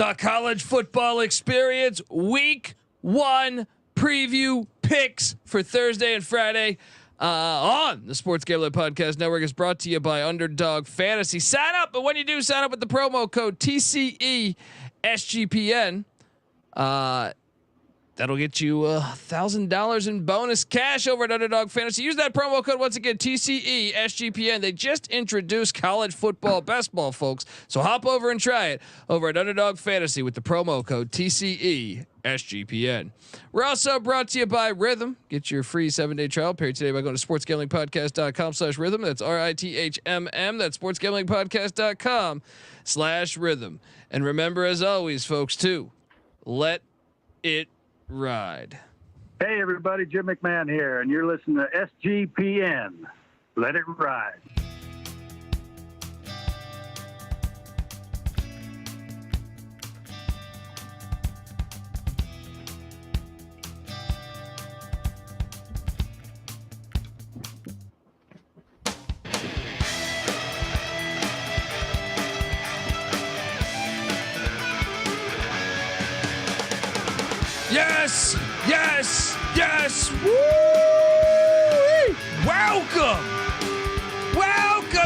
The college football experience week 1 preview picks for Thursday and Friday on the Sports Gambling Podcast Network is brought to you by Underdog Fantasy. Sign up, but when you do sign up with the promo code TCE SGPN, that'll get you $1,000 in bonus cash over at Underdog Fantasy. Use that promo code once again, TCE SGPN. They just introduced college football best ball, folks. So hop over and try it over at Underdog Fantasy with the promo code TCE SGPN. We're also brought to you by Rhythm. Get your free 7-day trial period today by going to sportsgamblingpodcast.com/rhythm. That's RITHMM. That's sportsgamblingpodcast.com/rhythm. And remember, as always, folks, to let it ride. Hey everybody, Jim McMahon here, and you're listening to SGPN. Let it ride. Yes, yes, yes. Woo! Welcome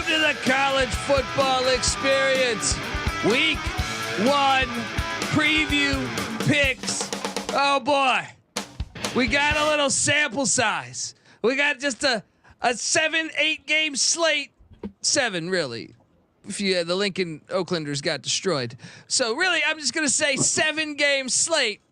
to the college football experience. Week 1 preview picks. Oh boy, we got a little sample size. We got just a 7-8 game slate. 7 really. If you the Lincoln Oaklanders got destroyed. So really, I'm just gonna say 7 game slate.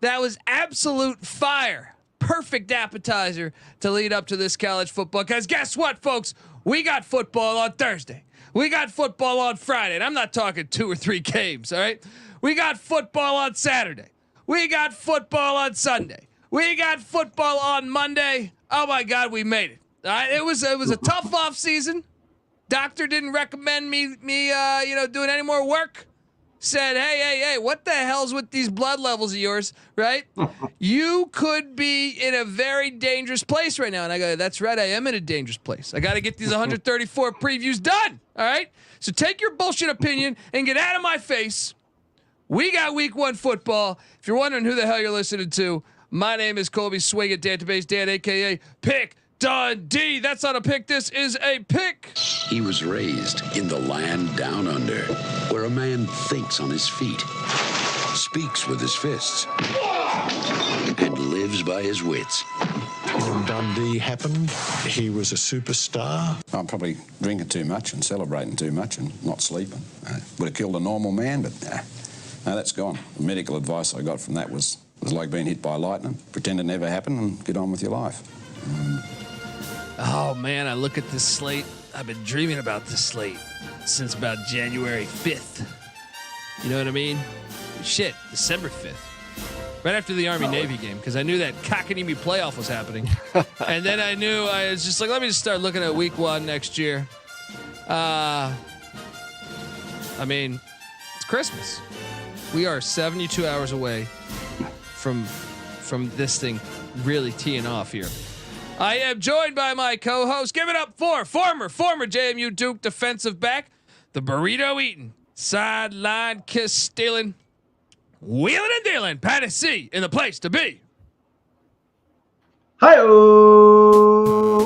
That was absolute fire. Perfect appetizer to lead up to this college football. Because guess what, folks? We got football on Thursday. We got football on Friday. And I'm not talking 2 or 3 games, all right? We got football on Saturday. We got football on Sunday. We got football on Monday. Oh my God, we made it. All right? It was a tough off season. Doctor didn't recommend me doing any more work. Said, hey, what the hell's with these blood levels of yours, right? You could be in a very dangerous place right now. And I go, that's right, I am in a dangerous place. I got to get these 134 previews done, all right? So take your bullshit opinion and get out of my face. We got week 1 football. If you're wondering who the hell you're listening to, my name is Colby Swing at Database Dan, a.k.a. Pick Dundee. That's not a pick. This is a pick. He was raised in the land down under, where a man thinks on his feet, speaks with his fists, and lives by his wits. When Dundee happened, he was a superstar. I'm probably drinking too much and celebrating too much and not sleeping. Would have killed a normal man, but no, that's gone. The medical advice I got from that was like being hit by lightning. Pretend it never happened and get on with your life. Oh man, I look at this slate. I've been dreaming about this slate since about January 5th. You know what I mean? Shit, December 5th. Right after the Army-Navy game, because I knew that Cockanimi playoff was happening. And then I was just like, let me just start looking at week 1 next year. I mean, it's Christmas. We are 72 hours away from this thing really teeing off here. I am joined by my co-host. Give it up for former JMU Duke defensive back, the burrito eating, sideline kiss stealing, wheeling and dealing, Patty C in the place to be. Hi-oh!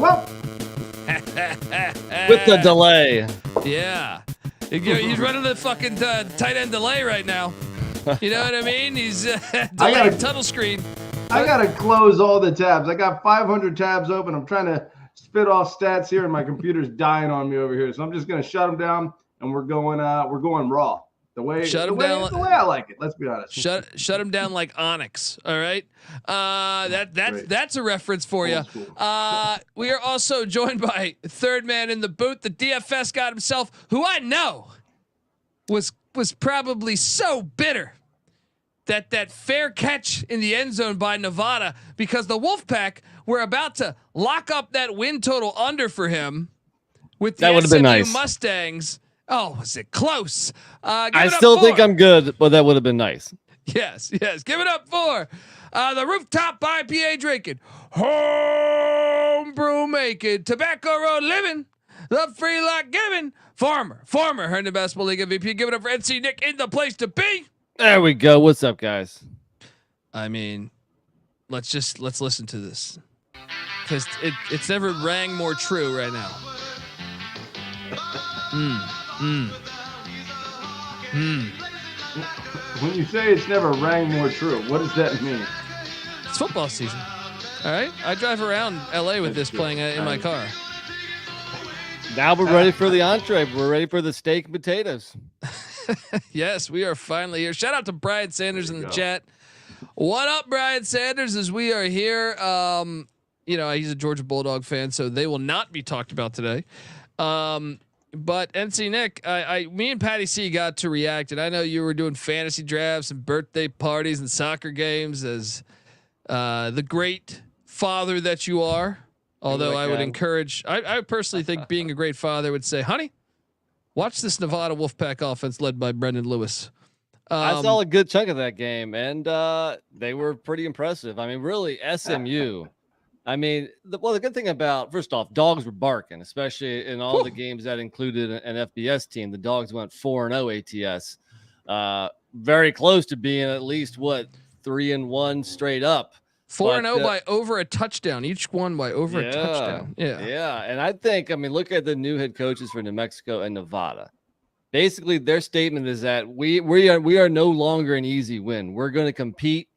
With the delay. Yeah. He's running the fucking tight end delay right now. You know what I mean? He's delaying tunnel screen. I gotta close all the tabs. I got 500 tabs open. I'm trying to spit off stats here, and my computer's dying on me over here. So I'm just gonna shut them down, and we're going raw. The way I like it. Let's be honest. Shut him down like Onyx. All right. That's a reference for you. We are also joined by third man in the booth, the DFS god himself, who I know was probably so bitter that fair catch in the end zone by Nevada, because the Wolfpack were about to lock up that win total under for him with the SMU Mustangs. Oh, was it close? I still think I'm good, but that would have been nice. Yes. Give it up for the rooftop IPA drinking, homebrew making, tobacco road living, the free lot giving, former Herndon Basketball League MVP. Give it up for NC Nick in the place to be. There we go. What's up, guys? I mean, let's listen to this because it's never rang more true right now. When you say it's never rang more true, what does that mean? It's football season. All right, I drive around LA with this playing in my car. Now we're ready for the entree. We're ready for the steak and potatoes. Yes, we are finally here. Shout out to Bryant Sanders in the chat. What up, Bryant Sanders? As we are here, he's a Georgia Bulldog fan, so they will not be talked about today. But NC Nick, me and Patty C got to react, and I know you were doing fantasy drafts and birthday parties and soccer games as the great father that you are. Although I would encourage, I personally think being a great father would say, honey, watch this Nevada Wolfpack offense led by Brendan Lewis. I saw a good chunk of that game, and they were pretty impressive. I mean, really, SMU. I mean, the good thing about, first off, dogs were barking, especially in all the games that included an FBS team. The dogs went 4-0 ATS, very close to being at least 3-1 straight up. 4-0 by over a touchdown. Each one by over a touchdown. Yeah. And I think, look at the new head coaches for New Mexico and Nevada. Basically, their statement is that we are no longer an easy win. We're going to compete.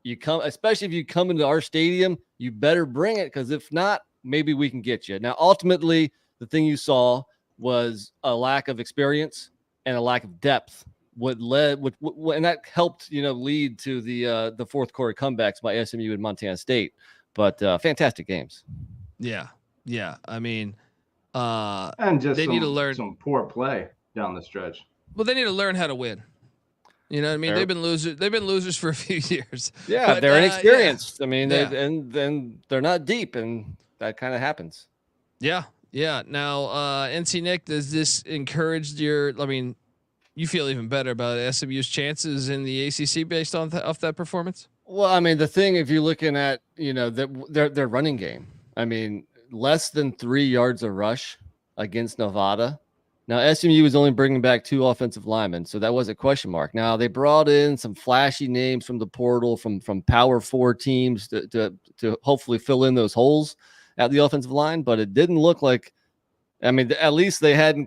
You come, especially if you come into our stadium, you better bring it, because if not, maybe we can get you. Now, ultimately, the thing you saw was a lack of experience and a lack of depth. And that helped, lead to the fourth quarter comebacks by SMU and Montana State. But fantastic games. Yeah. I mean, and just they need to learn some poor play down the stretch. Well, they need to learn how to win. You know what I mean? They've been losers for a few years. Yeah, but they're inexperienced. Yeah. I mean, they're not deep, and that kind of happens. Yeah. Now, NC Nick, does this encourage you feel even better about SMU's chances in the ACC based on off that performance? Well, I mean, the thing, if you're looking at, their running game, I mean, less than 3 yards a rush against Nevada. Now, SMU was only bringing back 2 offensive linemen, so that was a question mark. Now, they brought in some flashy names from the portal, from Power 4 teams to hopefully fill in those holes at the offensive line, but it didn't look like, at least they hadn't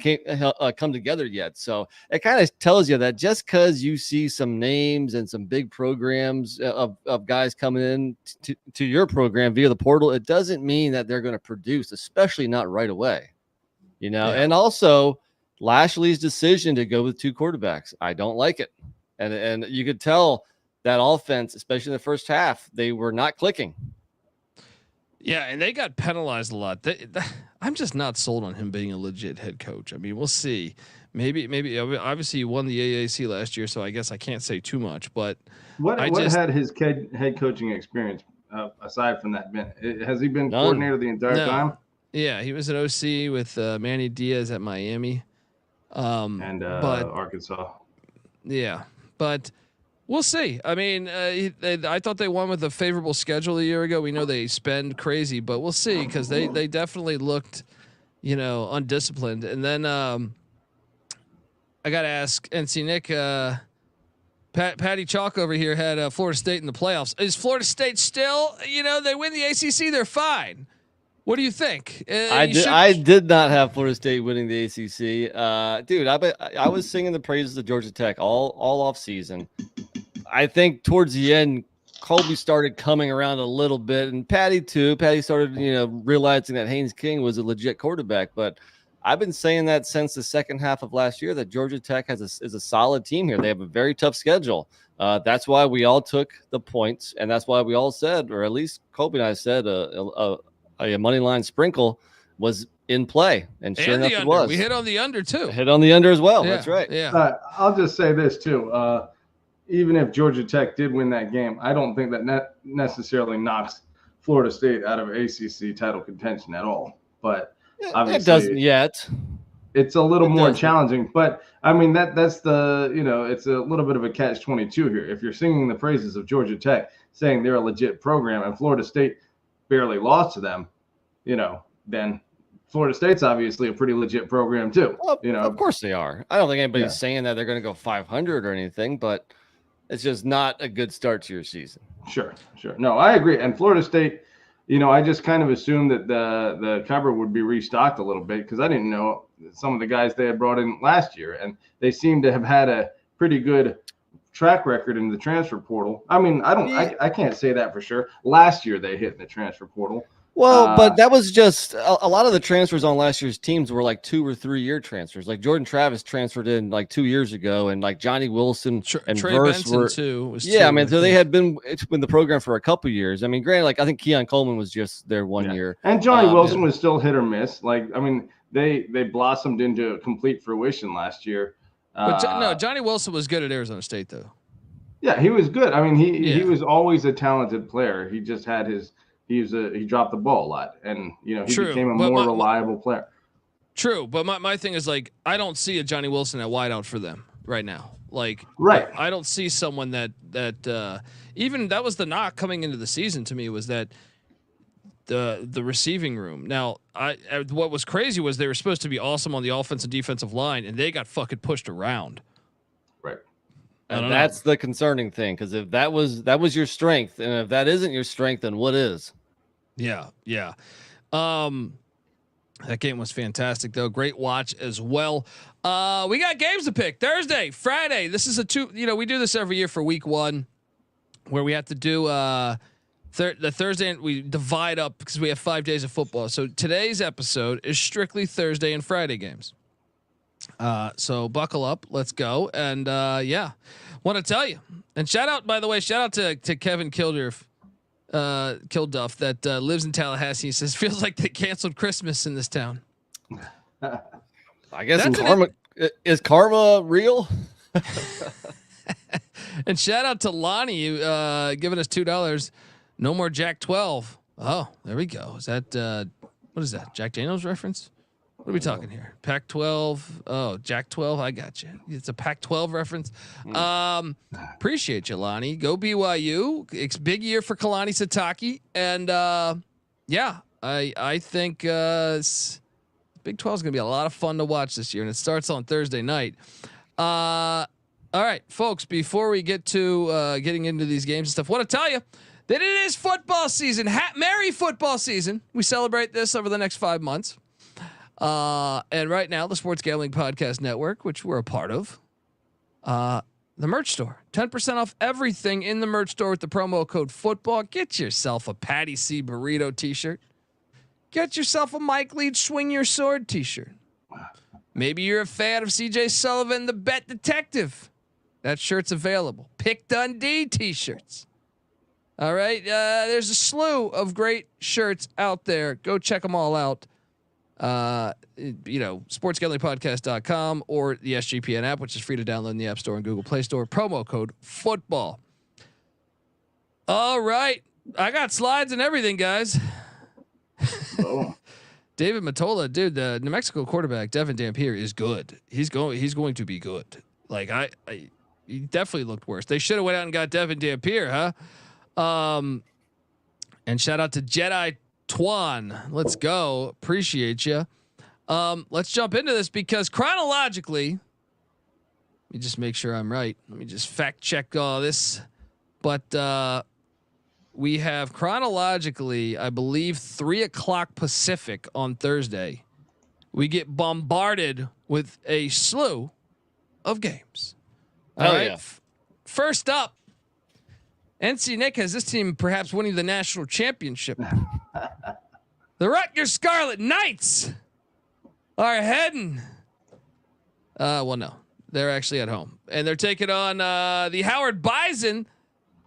come together yet. So it kind of tells you that just because you see some names and some big programs of guys coming in to your program via the portal, it doesn't mean that they're going to produce, especially not right away. And also Lashley's decision to go with 2 quarterbacks, I don't like it. And you could tell that offense, especially in the first half, they were not clicking. Yeah, and they got penalized a lot. I'm just not sold on him being a legit head coach. I mean, we'll see. Maybe. Obviously, he won the AAC last year, so I guess I can't say too much. But what had his head coaching experience aside from that been? Has he been coordinator the entire time? Yeah, he was an OC with Manny Diaz at Miami, and Arkansas. Yeah, but we'll see. I mean, I thought they won with a favorable schedule a year ago. We know they spend crazy, but we'll see, because they definitely looked, undisciplined. And then I got to ask NC Nick, Patty Chalk over here had Florida State in the playoffs. Is Florida State still, they win the ACC, they're fine. What do you think? I did not have Florida State winning the ACC. Dude, I was singing the praises of Georgia Tech all off season. I think towards the end, Colby started coming around a little bit, and Patty too. Patty started, realizing that Haynes King was a legit quarterback. But I've been saying that since the second half of last year, that Georgia Tech is a solid team here. They have a very tough schedule. That's why we all took the points, and that's why we all said, or at least Colby and I said, a money line sprinkle was in play, and sure enough, it was. We hit on the under too. Hit on the under as well. Yeah, that's right. Yeah. I'll just say this too. Even if Georgia Tech did win that game, I don't think that necessarily knocks Florida State out of ACC title contention at all. But obviously, it doesn't yet. It's a little more challenging. But I mean, that's the, it's a little bit of a catch-22 here. If you're singing the praises of Georgia Tech, saying they're a legit program, and Florida State barely lost to them, then Florida State's obviously a pretty legit program too. Well, of course they are. I don't think anybody's saying that they're going to go 500 or anything, but It's just not a good start to your season. Sure. No, I agree. And Florida State, I just kind of assumed that the cupboard would be restocked a little bit because I didn't know some of the guys they had brought in last year, and they seem to have had a pretty good track record in the transfer portal. I mean, I can't say that for sure. Last year they hit in the transfer portal. Well, but that was just a lot of the transfers on last year's teams were like 2 or 3 year transfers. Like Jordan Travis transferred in like 2 years ago, and like Johnny Wilson and Trey Verse Benson were too. I mean, so they had been the program for a couple years. I mean, granted, like I think Keon Coleman was just there 1 year, and Johnny Wilson was still hit or miss. Like I mean, they blossomed into complete fruition last year. But no, Johnny Wilson was good at Arizona State though. Yeah, he was good. I mean, he was always a talented player. He just had he dropped the ball a lot, and he became a more reliable player. True, but my thing is like I don't see a Johnny Wilson at wideout for them right now. Like I don't see someone that even that was the knock coming into the season to me was that the receiving room. Now what was crazy was they were supposed to be awesome on the offensive and defensive line, and they got fucking pushed around. Right. And that's the concerning thing, because if that was your strength, and if that isn't your strength, then what is? Yeah. That game was fantastic though. Great watch as well. We got games to pick Thursday, Friday. This is we do this every year for week 1 where we have to do the Thursday and we divide up because we have 5 days of football. So today's episode is strictly Thursday and Friday games. So buckle up, let's go. And want to tell you, and shout out to Kevin Kilduff that lives in Tallahassee. He says feels like they canceled Christmas in this town. I guess is karma real? And shout out to Lonnie giving us $2. No more Jack 12. Oh, there we go. Is that what is that? Jack Daniels reference? What are we talking here? Pac-12. Oh, Jack 12. I got you. It's a Pac-12 reference. Appreciate you, Lonnie. Go BYU. It's big year for Kalani Sitake. And I think Big 12 is going to be a lot of fun to watch this year. And it starts on Thursday night. All right, folks, before we get to getting into these games and stuff, I want to tell you that it is football season. Merry football season. We celebrate this over the next 5 months. And right now, the Sports Gambling Podcast Network, which we're a part of, the merch store, 10% off everything in the merch store with the promo code football. Get yourself a Patty C burrito t-shirt. Get yourself a Mike Leach Swing Your Sword t-shirt. Maybe you're a fan of CJ Sullivan, the Bet Detective. That shirt's available. Pick Dundee t-shirts. All right. There's a slew of great shirts out there. Go check them all out. sportsgamblingpodcast.com or the SGPN app, which is free to download in the App Store and Google Play Store. Promo code football. All right. I got slides and everything, guys. David Matola, dude, the New Mexico quarterback, Devin Dampier, is good. He's going to be good. Like he definitely looked worse. They should have went out and got Devin Dampier, huh? And shout out to Jedi Twan. Let's go. Appreciate you. Let's jump into this because chronologically, let me just make sure I'm right. Let me just fact check all this. But we have chronologically, I believe, 3:00 Pacific on Thursday. We get bombarded with a slew of games. All right. Yeah. First up, NC Nick has this team perhaps winning the national championship. The Rutgers Scarlet Knights are heading. Well, no, they're actually at home and they're taking on the Howard Bison.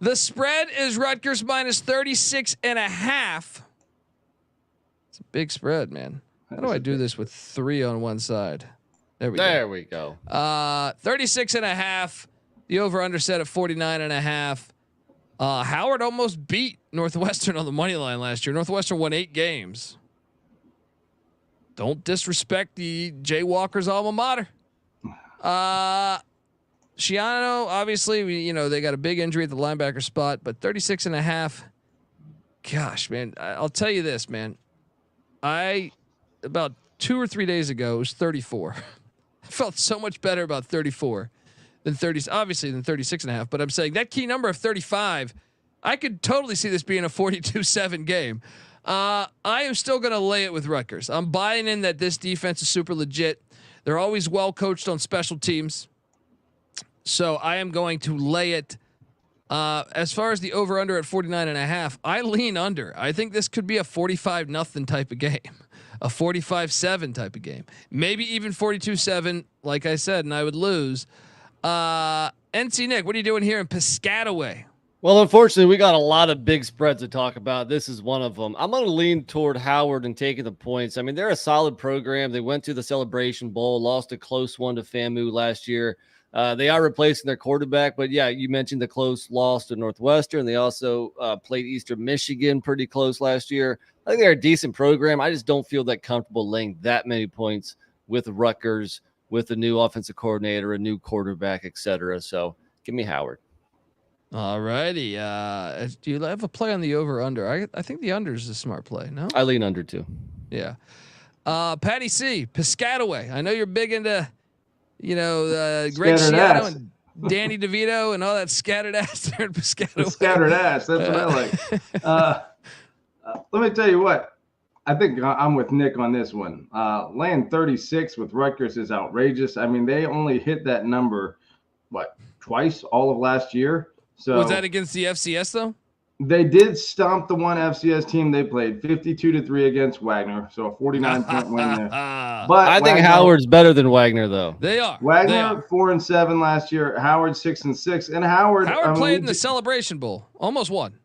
The spread is Rutgers minus 36.5. It's a big spread, man. How do I do this with 3 on one side? There we go. 36.5. The over under set at 49.5. Howard almost beat Northwestern on the money line last year. Northwestern won 8 games. Don't disrespect the Jay Walker's alma mater. Shiano, obviously, they got a big injury at the linebacker spot, but 36.5. Gosh, man, I'll tell you this, man. About 2 or 3 days ago, it was 34. I felt so much better about 34 than 30, obviously than 36.5. But I'm saying that key number of 35, I could totally see this being a 42-7 game. I am still going to lay it with Rutgers. I'm buying in that this defense is super legit. They're always well coached on special teams. So I am going to lay it. As far as the over under at 49.5, I lean under. I think this could be a 45-0 type of game, a 45-7 type of game, maybe even 42-7. Like I said, and I would lose. NC Nick, what are you doing here in Piscataway? Well, unfortunately, we got a lot of big spreads to talk about. This is one of them. I'm going to lean toward Howard and taking the points. I mean, they're a solid program. They went to the Celebration Bowl, lost a close one to FAMU last year. They are replacing their quarterback, but yeah, you mentioned the close loss to Northwestern. They also played Eastern Michigan pretty close last year. I think they're a decent program. I just don't feel that comfortable laying that many points with Rutgers, with a new offensive coordinator, a new quarterback, etc. So give me Howard. All righty. Do you have a play on the over under? I think the under is a smart play. No, I lean under too. Yeah. Patty C, Piscataway. I know you're big into, Greg Schiano and Danny DeVito and all that scattered ass there in Piscataway. Scattered ass. That's what I like. Let me tell you what. I think I'm with Nick on this one. Laying 36 with Rutgers is outrageous. I mean, they only hit that number, twice all of last year. So was that against the FCS though? They did stomp the one FCS team they played 52-3 against Wagner. So a 49-point win there. But I think Howard's better than Wagner though. They are. Wagner 4-7 last year. Howard 6-6. And Howard played in the Celebration Bowl. Almost won.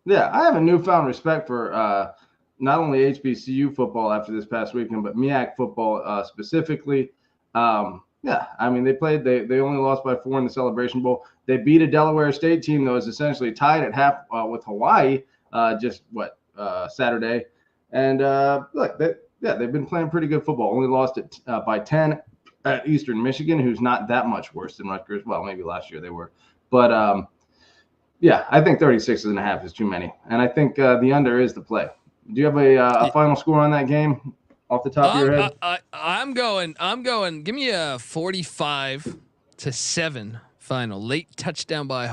Yeah, I have a newfound respect for not only HBCU football after this past weekend, but MEAC football specifically. Yeah, I mean, they only lost by 4 in the Celebration Bowl. They beat a Delaware State team that was essentially tied at half with Hawaii Saturday. And look, they've been playing pretty good football. Only lost it by 10 at Eastern Michigan, who's not that much worse than Rutgers. Well, maybe last year they were. But, yeah, I think 36.5 is too many. And I think the under is the play. Do you have a final score on that game? Off the top of your head, I'm going. Give me a 45-7 final. Late touchdown by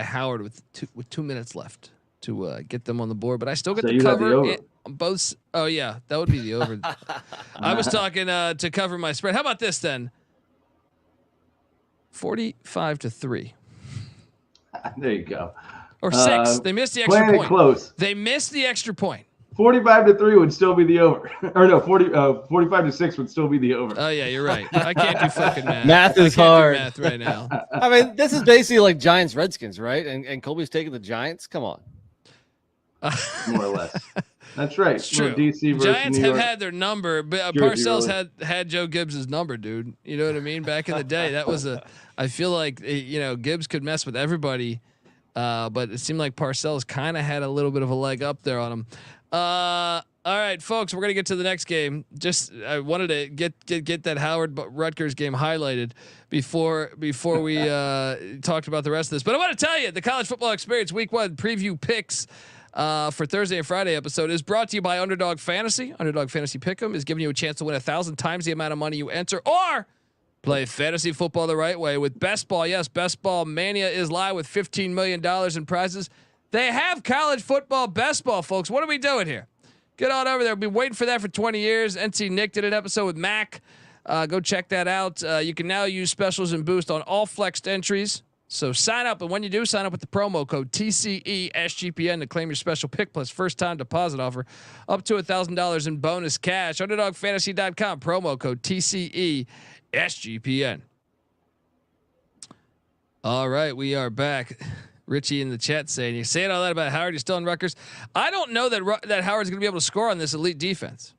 Howard with 2 minutes left to get them on the board. But I still get the cover. Both. Oh yeah, that would be the over. I was talking to cover my spread. How about this then? 45-3. There you go. Or 6. They missed the extra point. Close. They missed the extra point. 45-3 would still be the over. Or no, 45-6 would still be the over. Oh yeah, you're right. I can't do fucking math. Math is hard. Math right now. I mean, this is basically like Giants Redskins, right? And Colby's taking the Giants. Come on. More or less. That's right. It's true. DC versus Giants New have York. had their number, but Parcells had Joe Gibbs's number, dude. You know what I mean? Back in the day, that was I feel like Gibbs could mess with everybody, but it seemed like Parcells kind of had a little bit of a leg up there on him. All right, folks, we're gonna get to the next game. I wanted to get that Howard Rutgers game highlighted before we talked about the rest of this. But I want to tell you, the College Football Experience Week 1 preview picks for Thursday and Friday episode is brought to you by Underdog Fantasy. Underdog Fantasy Pick'em is giving you a chance to win 1,000 times the amount of money you enter, or play fantasy football the right way with Best Ball. Yes, Best Ball Mania is live with $15 million in prizes. They have college football best ball, folks. What are we doing here? Get on over there. We've been waiting for that for 20 years. NC Nick did an episode with Mack. Go check that out. You can now use specials and boost on all flexed entries. So sign up, and when you do, sign up with the promo code TCESGPN to claim your special pick plus first-time deposit offer up to $1,000 in bonus cash. UnderdogFantasy.com, promo code TCESGPN. All right, we are back. Richie in the chat saying, you're saying all that about Howard, you're still in Rutgers. I don't know that Howard's going to be able to score on this elite defense.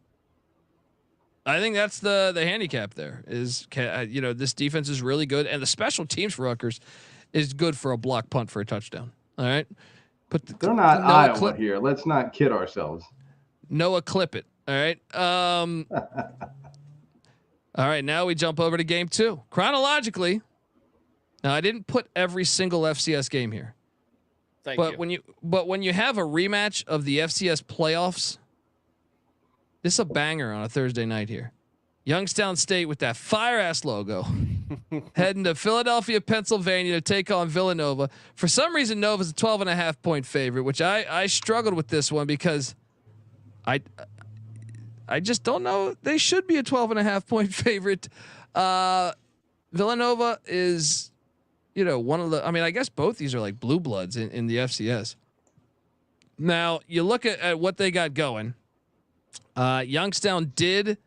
I think that's the handicap there is, this defense is really good. And the special teams for Rutgers is good for a block punt for a touchdown. All right. They're not Iowa here. Let's not kid ourselves. Noah Clippett. All right. All right. Now we jump over to game 2 chronologically. Now I didn't put every single FCS game here. But when you have a rematch of the FCS playoffs, this is a banger on a Thursday night here. Youngstown State with that fire ass logo heading to Philadelphia, Pennsylvania to take on Villanova. For some reason, Nova's a 12.5-point favorite, which I struggled with this one because I just don't know. They should be a 12.5-point favorite. Villanova is, one of the. I mean, I guess both these are like blue bloods in the FCS. Now you look at what they got going. Youngstown did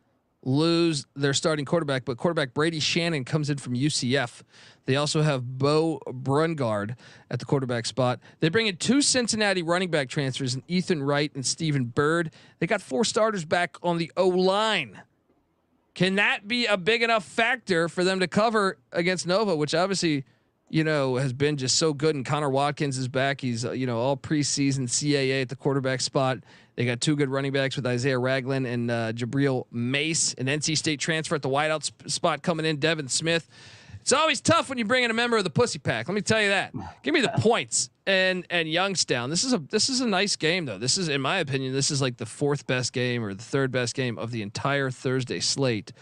lose their starting quarterback, but quarterback Brady Shannon comes in from UCF. They also have Bo Brungard at the quarterback spot. They bring in 2 Cincinnati running back transfers, in Ethan Wright and Stephen Bird. They got 4 starters back on the O-line. Can that be a big enough factor for them to cover against Nova, which obviously, has been just so good, and Connor Watkins is back. He's, all preseason CAA at the quarterback spot. They got 2 good running backs with Isaiah Ragland and Jabril Mace, an NC State transfer at the wideout spot coming in, Devin Smith. It's always tough when you bring in a member of the Pussy Pack. Let me tell you that. Give me the points and Youngstown. This is a nice game though. This is, in my opinion, this is like the 4th best game or the 3rd best game of the entire Thursday slate.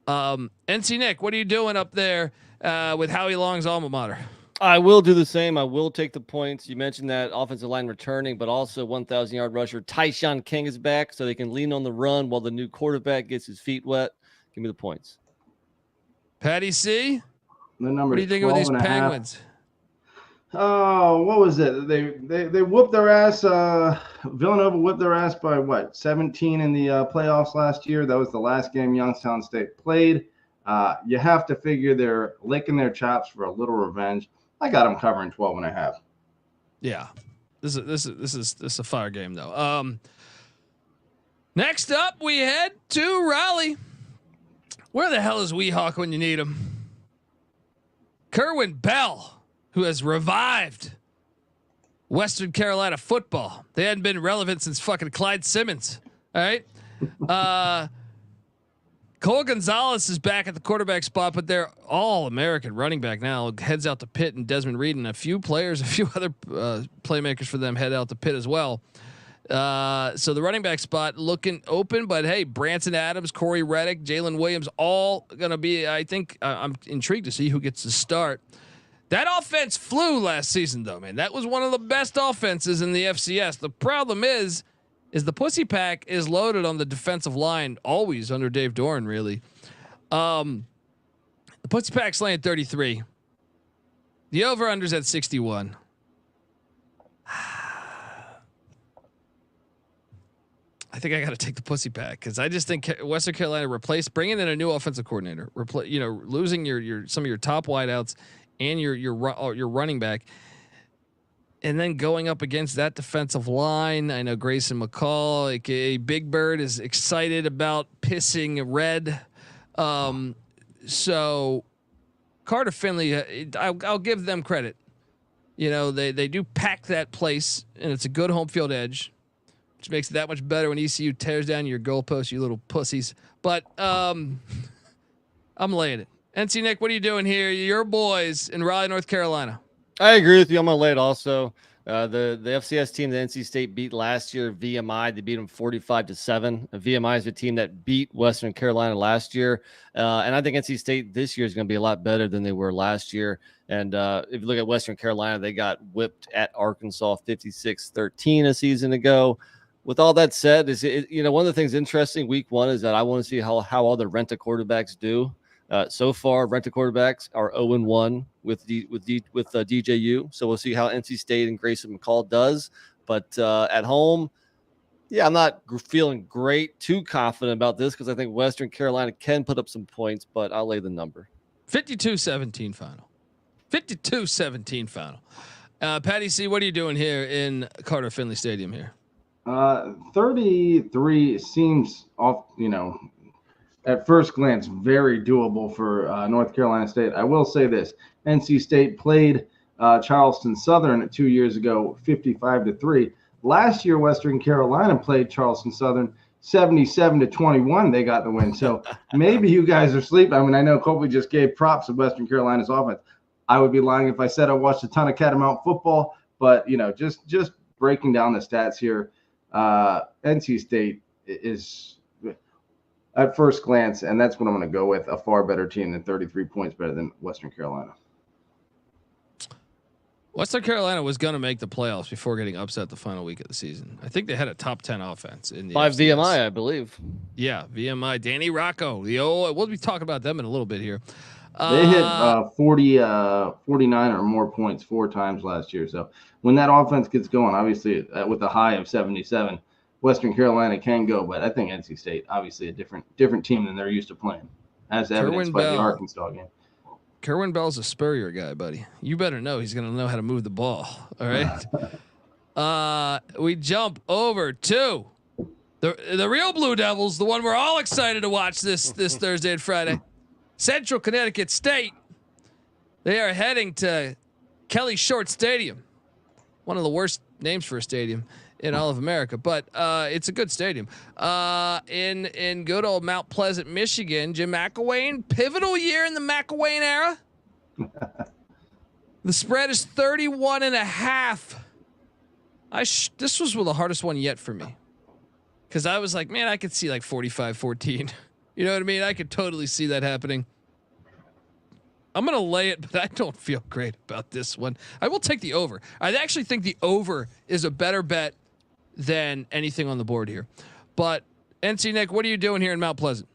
NC Nick, what are you doing up there with Howie Long's alma mater? I will do the same. I will take the points. You mentioned that offensive line returning, but also 1,000-yard rusher Tyshawn King is back, so they can lean on the run while the new quarterback gets his feet wet. Give me the points. Patty C. What do you think of these Penguins? Oh, what was it? They whooped their ass. Villanova whipped their ass by what? 17 in the playoffs last year. That was the last game Youngstown State played. You have to figure they're licking their chops for a little revenge. I got them covering 12.5. Yeah, this is a fire game though. Next up, we head to Raleigh. Where the hell is Weehawk when you need him? Kerwin Bell, who has revived Western Carolina football. They hadn't been relevant since fucking Clyde Simmons. All right. Cole Gonzalez is back at the quarterback spot, but they're all American running back now. Heads out to Pitt and Desmond Reed, and a few other playmakers for them head out to Pitt as well. So the running back spot looking open, but hey, Branson Adams, Corey Reddick, Jalen Williams, all going to be, I think I'm intrigued to see who gets to start. That offense flew last season though, man. That was one of the best offenses in the FCS. The problem is the Pussy Pack is loaded on the defensive line always under Dave Doran, really. The Pussy Pack's laying 33. The over-under's at 61. I think I got to take the Pussy Pack because I just think Western Carolina bringing in a new offensive coordinator, losing some of your top wideouts and your running back, and then going up against that defensive line. I know Grayson McCall, aka Big Bird, is excited about pissing red. So Carter Finley, I'll give them credit. They do pack that place, and it's a good home field edge, which makes it that much better when ECU tears down your goalpost, you little pussies. But I'm laying it. NC Nick, what are you doing here? Your boys in Raleigh, North Carolina. I agree with you. I'm gonna lay it also. The FCS team that NC State beat last year, VMI, they beat them 45-7. VMI is a team that beat Western Carolina last year, and I think NC State this year is going to be a lot better than they were last year. And if you look at Western Carolina, they got whipped at Arkansas 56-13 a season ago. With all that said, one of the things interesting week 1 is that I want to see how all the rent a quarterbacks do. So far, rent-a quarterbacks are 0-1 with DJU. So we'll see how NC State and Grayson McCall does. But at home, yeah, I'm not feeling too confident about this because I think Western Carolina can put up some points, but I'll lay the number. 52-17 final. 52-17 final. Patty C, what are you doing here in Carter Finley Stadium here? 33 seems off, at first glance, very doable for North Carolina State. I will say this: NC State played Charleston Southern 2 years ago, 55-3. Last year, Western Carolina played Charleston Southern 77-21. They got the win. So maybe you guys are sleeping. I mean, I know Copley just gave props to Western Carolina's offense. I would be lying if I said I watched a ton of Catamount football, but just breaking down the stats here, NC State is. at first glance, and that's what I'm going to go with, a far better team than 33 points better than Western Carolina. Western Carolina was going to make the playoffs before getting upset the final week of the season. I think they had a top 10 offense in the 5 FCS. VMI, I believe. Yeah, VMI, Danny Rocco. We'll be talking about them in a little bit here. They hit 49 or more points 4 times last year. So when that offense gets going, obviously with a high of 77, Western Carolina can go. But I think NC State, obviously a different team than they're used to playing, as evidenced by the Arkansas game. Kerwin Bell's a Spurrier guy, buddy. You better know he's going to know how to move the ball. All right. We jump over to the real Blue Devils, the one we're all excited to watch this Thursday and Friday. Central Connecticut State. They are heading to Kelly Short Stadium, one of the worst names for a stadium in all of America, but it's a good stadium. In good old Mount Pleasant, Michigan, Jim McElwain, pivotal year in the McElwain era. The spread is 31.5. This was the hardest one yet for me, because I was like, man, I could see like 45-14. You know what I mean? I could totally see that happening. I'm going to lay it, but I don't feel great about this one. I will take the over. I actually think the over is a better bet than anything on the board here. But NC Nick, what are you doing here in Mount Pleasant?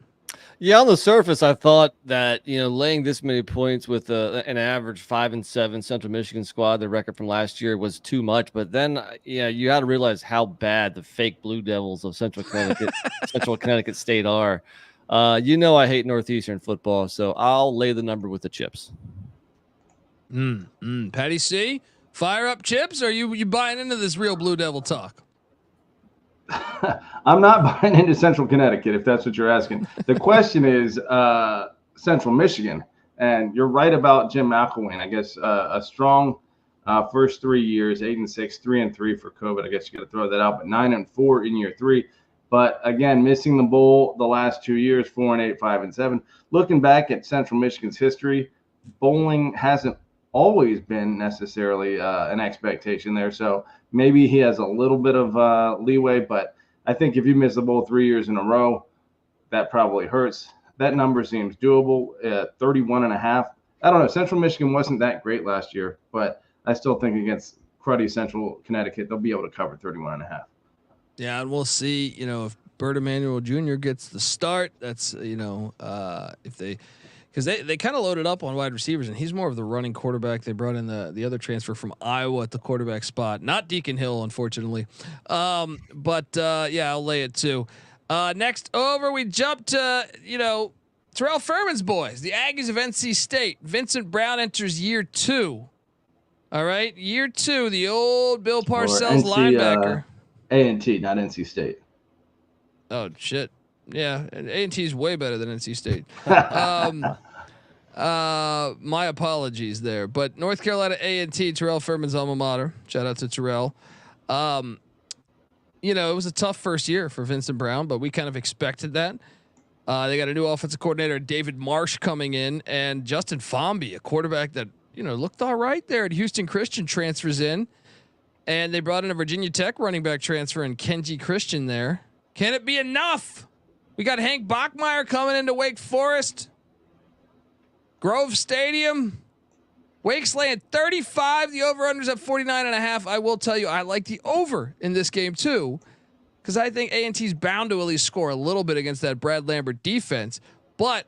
Yeah, on the surface, I thought that, laying this many points with an average 5-7 Central Michigan squad, the record from last year, was too much. But then, you got to realize how bad the fake Blue Devils of Central Connecticut State are. I hate Northeastern football, so I'll lay the number with the Chips. Patty C, fire up Chips. Or are you buying into this real Blue Devil talk? I'm not buying into Central Connecticut, if that's what you're asking. The question is Central Michigan, and you're right about Jim McElwain. I guess a strong first 3 years, 8-6, 3-3 for COVID. I guess you got to throw that out, but 9-4 in year 3. But again, missing the bowl the last 2 years, 4-8, 5-7. Looking back at Central Michigan's history, bowling hasn't always been necessarily an expectation there. So maybe he has a little bit of leeway, but I think if you miss the bowl 3 years in a row, that probably hurts. That number seems doable at 31.5. I don't know. Central Michigan wasn't that great last year, but I still think against cruddy Central Connecticut, they'll be able to cover 31.5. Yeah, and we'll see, if Bert Emanuel Jr. gets the start, that's, if because they kind of loaded up on wide receivers, and he's more of the running quarterback. They brought in the other transfer from Iowa at the quarterback spot, not Deacon Hill, unfortunately. But I'll lay it too. Next over, we jump to, Terrell Furman's boys, the Aggies of NC State. Vincent Brown enters year 2. All right, year 2, the old Bill Parcells linebacker. A&T, not NC State. Oh shit! Yeah, and A&T is way better than NC State. My apologies there, but North Carolina A&T, Terrell Furman's alma mater. Shout out to Terrell. It was a tough first year for Vincent Brown, but we kind of expected that. They got a new offensive coordinator, David Marsh, coming in, and Justin Fomby, a quarterback that looked all right there at Houston Christian, transfers in. And they brought in a Virginia Tech running back transfer and Kenji Christian there. Can it be enough? We got Hank Bachmeier coming into Wake Forest. Grove Stadium. Wake's laying 35. The over-under's at 49.5. I will tell you, I like the over in this game too, because I think A&T's bound to at least score a little bit against that Brad Lambert defense. But,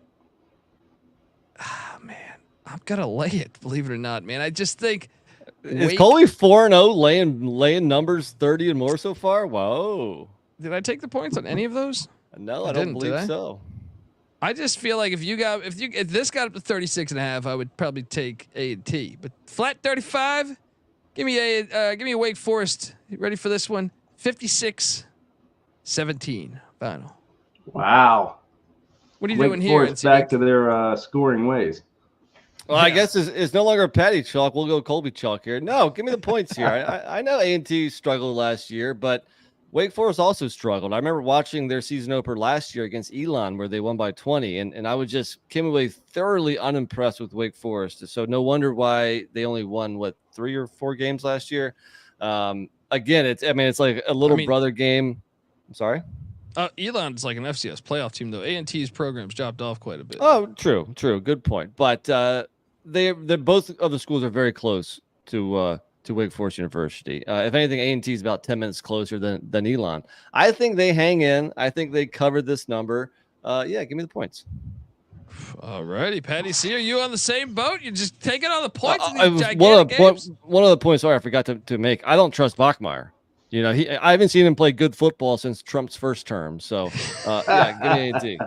man, I'm going to lay it, believe it or not, man. I just think... Is Coley 4-0 laying numbers 30 and more so far? Whoa. Did I take the points on any of those? No, I don't believe so. I just feel like if this got up to 36.5, I would probably take A&T. But flat 35, give me a Wake Forest. You ready for this one? 56-17 final. Wow. What are you Wake doing here? Forest back to their scoring ways. Well, I guess it's no longer Patty chalk. We'll go Colby chalk here. No, give me the points here. I know A&T struggled last year, but Wake Forest also struggled. I remember watching their season opener last year against Elon, where they won by 20, and I came away thoroughly unimpressed with Wake Forest. So no wonder why they only won 3 or 4 games last year. Again, it's like a little brother game. I'm sorry. Elon's like an FCS playoff team though. A&T's program's dropped off quite a bit. Oh, true. Good point. But they both of the schools are very close to Wake Forest University. If anything, A&T is about 10 minutes closer than Elon. I think they hang in. I think they covered this number. Yeah, give me the points. All righty, Patty C, are you on the same boat? You just taking all the points in these one gigantic games? One of the points, sorry, I forgot to make. I don't trust Bachmeier. You know, I haven't seen him play good football since Trump's first term. So, yeah, give me A&T.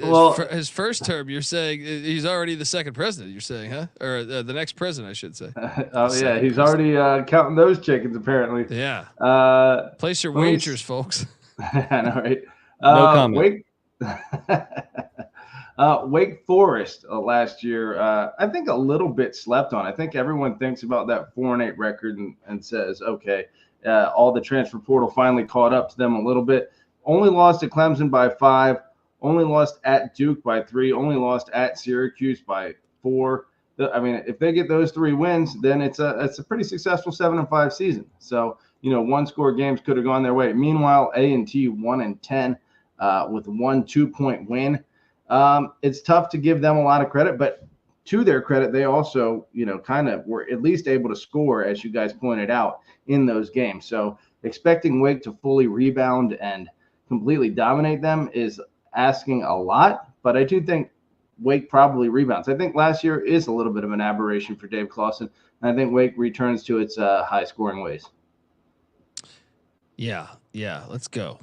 Well, his first term, you're saying he's already the second president, you're saying, huh? Or the next president, I should say. Yeah, he's already counting those chickens, apparently. Yeah. Place your wagers, folks. I know, right? No comment. Wake Forest last year, I think a little bit slept on. I think everyone thinks about that 4-8 record and says, okay, all the transfer portal finally caught up to them a little bit. Only lost to Clemson by 5, only lost at Duke by 3, only lost at Syracuse by 4. I mean, if they get those 3 wins, then it's a pretty successful 7-5 season. So, you know, 1-score games could have gone their way. Meanwhile, A&T 1-10 with 1 2-point win. It's tough to give them a lot of credit, but to their credit, they also, you know, kind of were at least able to score, as you guys pointed out, in those games. So expecting Wake to fully rebound and completely dominate them is asking a lot, but I do think Wake probably rebounds. I think last year is a little bit of an aberration for Dave Clawson, and I think Wake returns to its high-scoring ways. Yeah. Let's go,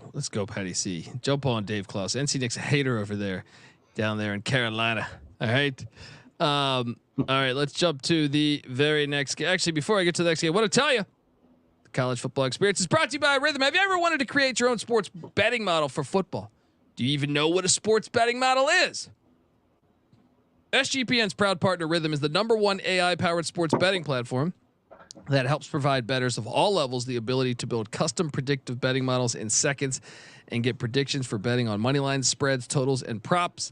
Patty C. Jump on Dave Clawson. NC Nick's a hater over there, down there in Carolina. All right. All right. Let's jump to the very next game. Actually, before I get to the next game, I want to tell you, the college football experience is brought to you by Rhythm. Have you ever wanted to create your own sports betting model for football? Do you even know what a sports betting model is? SGPN's proud partner Rhythm is the #1 AI-powered sports betting platform that helps provide bettors of all levels the ability to build custom predictive betting models in seconds and get predictions for betting on money lines, spreads, totals, and props.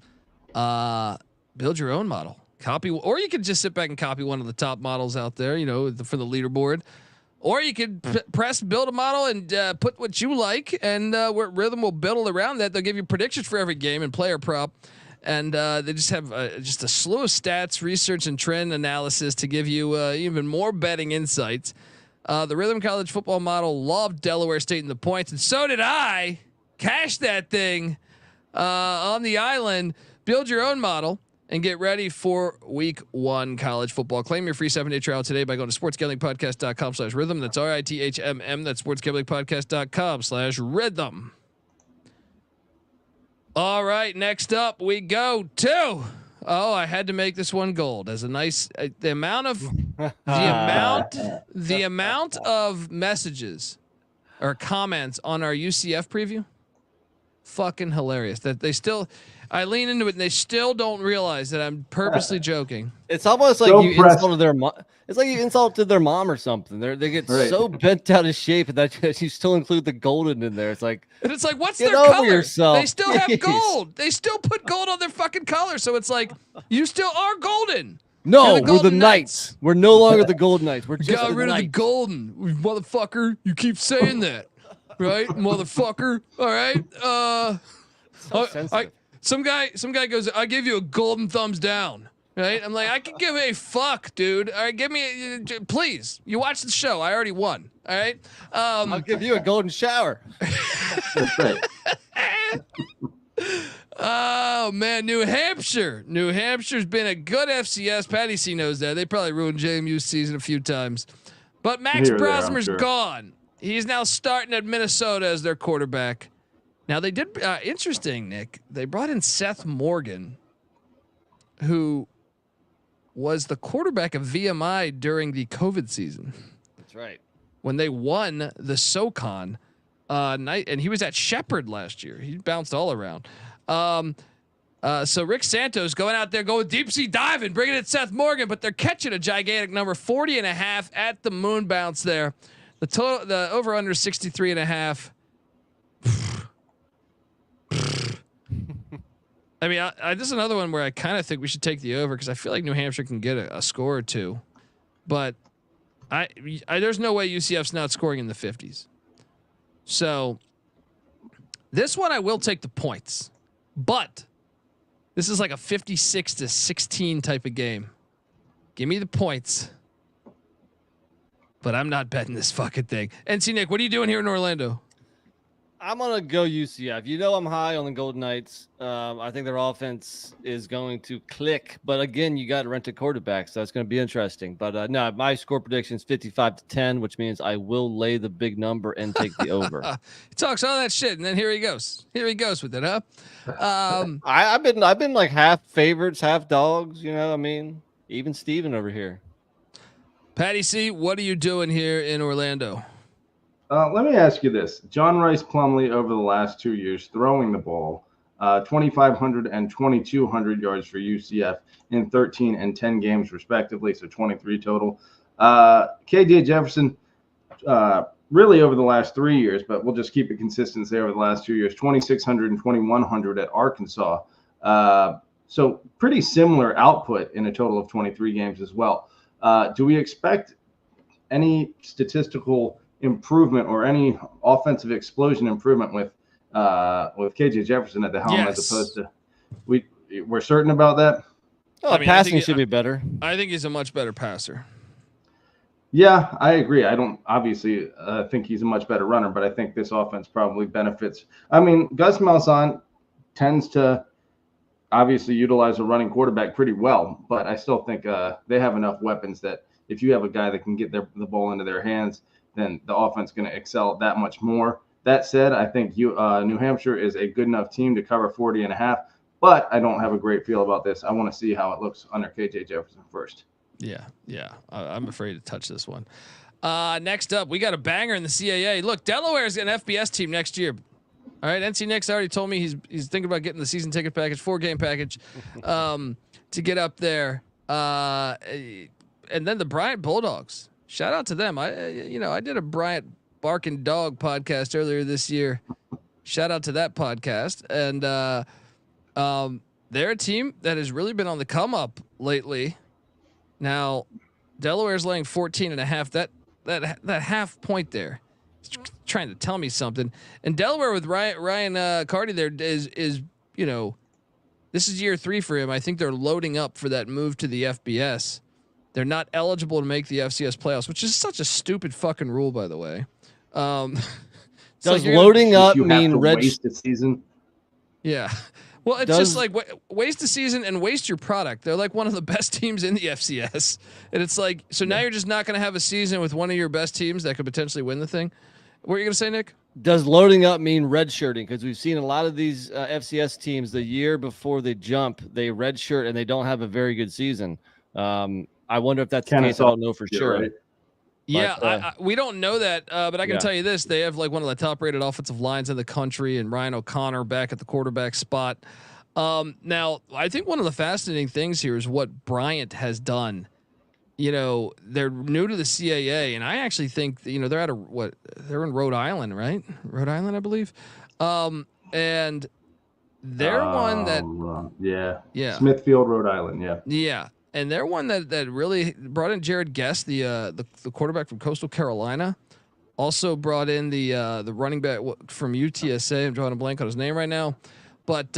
Build your own model. Copy, or you can just sit back and copy one of the top models out there, you know, for the leaderboard. Or you could press build a model and put what you like, and Rhythm will build around that. They'll give you predictions for every game and player prop. And they just have just a slew of stats, research, and trend analysis to give you even more betting insights. The Rhythm College football model loved Delaware State in the points, and so did I. Cash that thing on the island. Build your own model and get ready for week 1 college football. Claim your free 7-day trial today by going to sportsgamblingpodcast.com/rhythm. That's RITHMM. That's sportsgamblingpodcast.com/rhythm. All right, next up we go to. Oh, I had to make this one gold as a nice the amount of messages or comments on our UCF preview. Fucking hilarious that they still. I lean into it and they still don't realize that I'm purposely joking. It's almost like you insulted their mom. It's like you insulted their mom or something. They get so bent out of shape that you still include the golden in there. It's like, and it's like, what's their color? Yourself. They still have gold. They still put gold on their fucking collar. So it's like, you still are golden. No, we're the Knights. We're no longer the Gold Knights. We're just got rid of the golden, motherfucker. You keep saying that, right, motherfucker? All right. Some guy goes, I give you a golden thumbs down. Right? I'm like, I can give a fuck, dude. All right, give me, please. You watch the show. I already won. All right. I'll give you a golden shower. Oh man, New Hampshire. New Hampshire's been a good FCS. Patty C knows that. They probably ruined JMU's season a few times. But Max Brosmer's gone. He's now starting at Minnesota as their quarterback. Now they did interesting, Nick. They brought in Seth Morgan, who was the quarterback of VMI during the COVID season. That's right. When they won the SoCon night, and he was at Shepherd last year. He bounced all around. So Rick Santos going out there, going deep sea diving, bringing in Seth Morgan, but they're catching a gigantic number, 40.5 at the moon bounce there. The over under 63.5. I mean, this is another one where I kind of think we should take the over because I feel like New Hampshire can get a score or two, but there's no way UCF's not scoring in the 50s. So This one I will take the points, but this is like a 56-16 type of game. Give me the points, but I'm not betting this fucking thing. NC Nick, what are you doing here in Orlando? I'm gonna go UCF. You know I'm high on the Golden Knights. I think their offense is going to click, but again, you got to rent a quarterback, so it's going to be interesting. But no, my score prediction is 55-10, which means I will lay the big number and take the over. He talks all that shit, and then here he goes. Here he goes with it, huh? I've been like half favorites, half dogs. You know, I mean, even Steven over here. Patty C, what are you doing here in Orlando? Let me ask you this. John Rice Plumlee over the last 2 years throwing the ball, 2,500 and 2,200 yards for UCF in 13 and 10 games respectively, so 23 total. KJ Jefferson, really over the last 3 years, but we'll just keep it consistent there over the last 2 years, 2,600 and 2,100 at Arkansas. So pretty similar output in a total of 23 games as well. Do we expect any statistical improvement or any offensive explosion improvement with KJ Jefferson at the helm, as opposed to we're certain about that? Oh, passing should be better. I think he's a much better passer. Yeah, I agree. I don't obviously think he's a much better runner, but I think this offense probably benefits. I mean, Gus Malzahn tends to obviously utilize a running quarterback pretty well, but I still think they have enough weapons that if you have a guy that can get the ball into their hands, then the offense is going to excel that much more. That said, I think New Hampshire is a good enough team to cover 40.5, but I don't have a great feel about this. I want to see how it looks under KJ Jefferson first. Yeah. I'm afraid to touch this one. Next up, we got a banger in the CAA. Look, Delaware's an FBS team next year. All right, NC Nick's already told me he's thinking about getting the season ticket package, 4-game package, to get up there. And then the Bryant Bulldogs. Shout out to them. I did a Bryant Barking Dog podcast earlier this year. Shout out to that podcast. And they're a team that has really been on the come up lately. Now, Delaware's laying 14.5. That half point there is trying to tell me something. And Delaware with Ryan Carty there is this is year 3 for him. I think they're loading up for that move to the FBS. They're not eligible to make the FCS playoffs, which is such a stupid fucking rule, by the way. Does loading up mean waste a season? Yeah. Well, it's just like waste a season and waste your product. They're like one of the best teams in the FCS. And it's like, so now you're just not going to have a season with one of your best teams that could potentially win the thing. What are you going to say, Nick? Does loading up mean redshirting? Because we've seen a lot of these FCS teams the year before they jump, they redshirt and they don't have a very good season. I wonder if that's the case. I don't know for sure. Right? Yeah, but, we don't know that, but I can tell you this: they have like one of the top-rated offensive lines in the country, and Ryan O'Connor back at the quarterback spot. Now, I think one of the fascinating things here is what Bryant has done. They're new to the CAA, and I actually think that, they're they're in Rhode Island, right? Rhode Island, I believe, and they're one that Smithfield, Rhode Island, yeah. And they're one that really brought in Jared Guest, the quarterback from Coastal Carolina. Also brought in the running back from UTSA. I'm drawing a blank on his name right now, but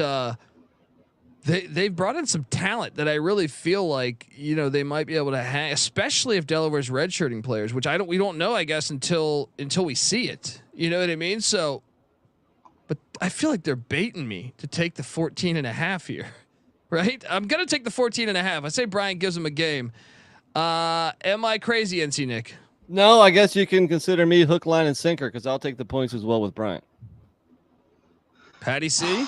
they've brought in some talent that I really feel like they might be able to hang, especially if Delaware's redshirting players, which we don't know, I guess, until we see it. You know what I mean? So, but I feel like they're baiting me to take the 14.5 here. Right? I'm going to take the 14.5. I say Bryant gives him a game. Am I crazy, NC Nick? No, I guess you can consider me hook, line, and sinker because I'll take the points as well with Bryant. Patty C?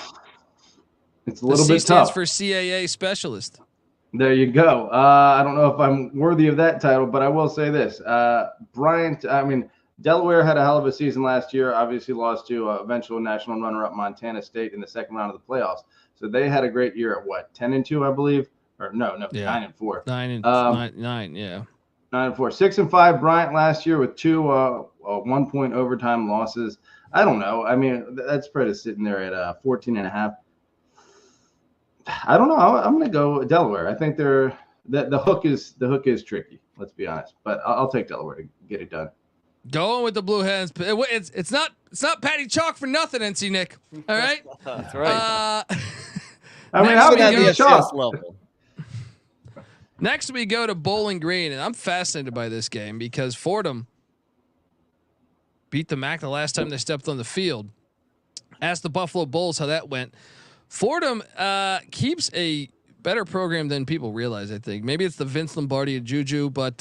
It's a little bit tough. stands for CAA specialist. There you go. I don't know if I'm worthy of that title, but I will say this. Bryant, Delaware had a hell of a season last year, obviously lost to eventual national runner-up Montana State in the second round of the playoffs. So they had a great year at 10-2, I believe, or no, 9-4. 9-9, yeah. 9-4, 6-5. Bryant last year with 2 1-point overtime losses. I don't know. I mean, that spread is sitting there at 14.5. I don't know. I'm going to go Delaware. I think the hook is tricky. Let's be honest, but I'll take Delaware to get it done. Going with the Blue Hens. It's not Patty Chalk for nothing, NC Nick. All right. That's right. I mean, how can you be shocked? Level. Next, we go to Bowling Green, and I'm fascinated by this game because Fordham beat the Mac the last time they stepped on the field. Ask the Buffalo Bulls how that went. Fordham keeps a better program than people realize. I think maybe it's the Vince Lombardi and Juju, but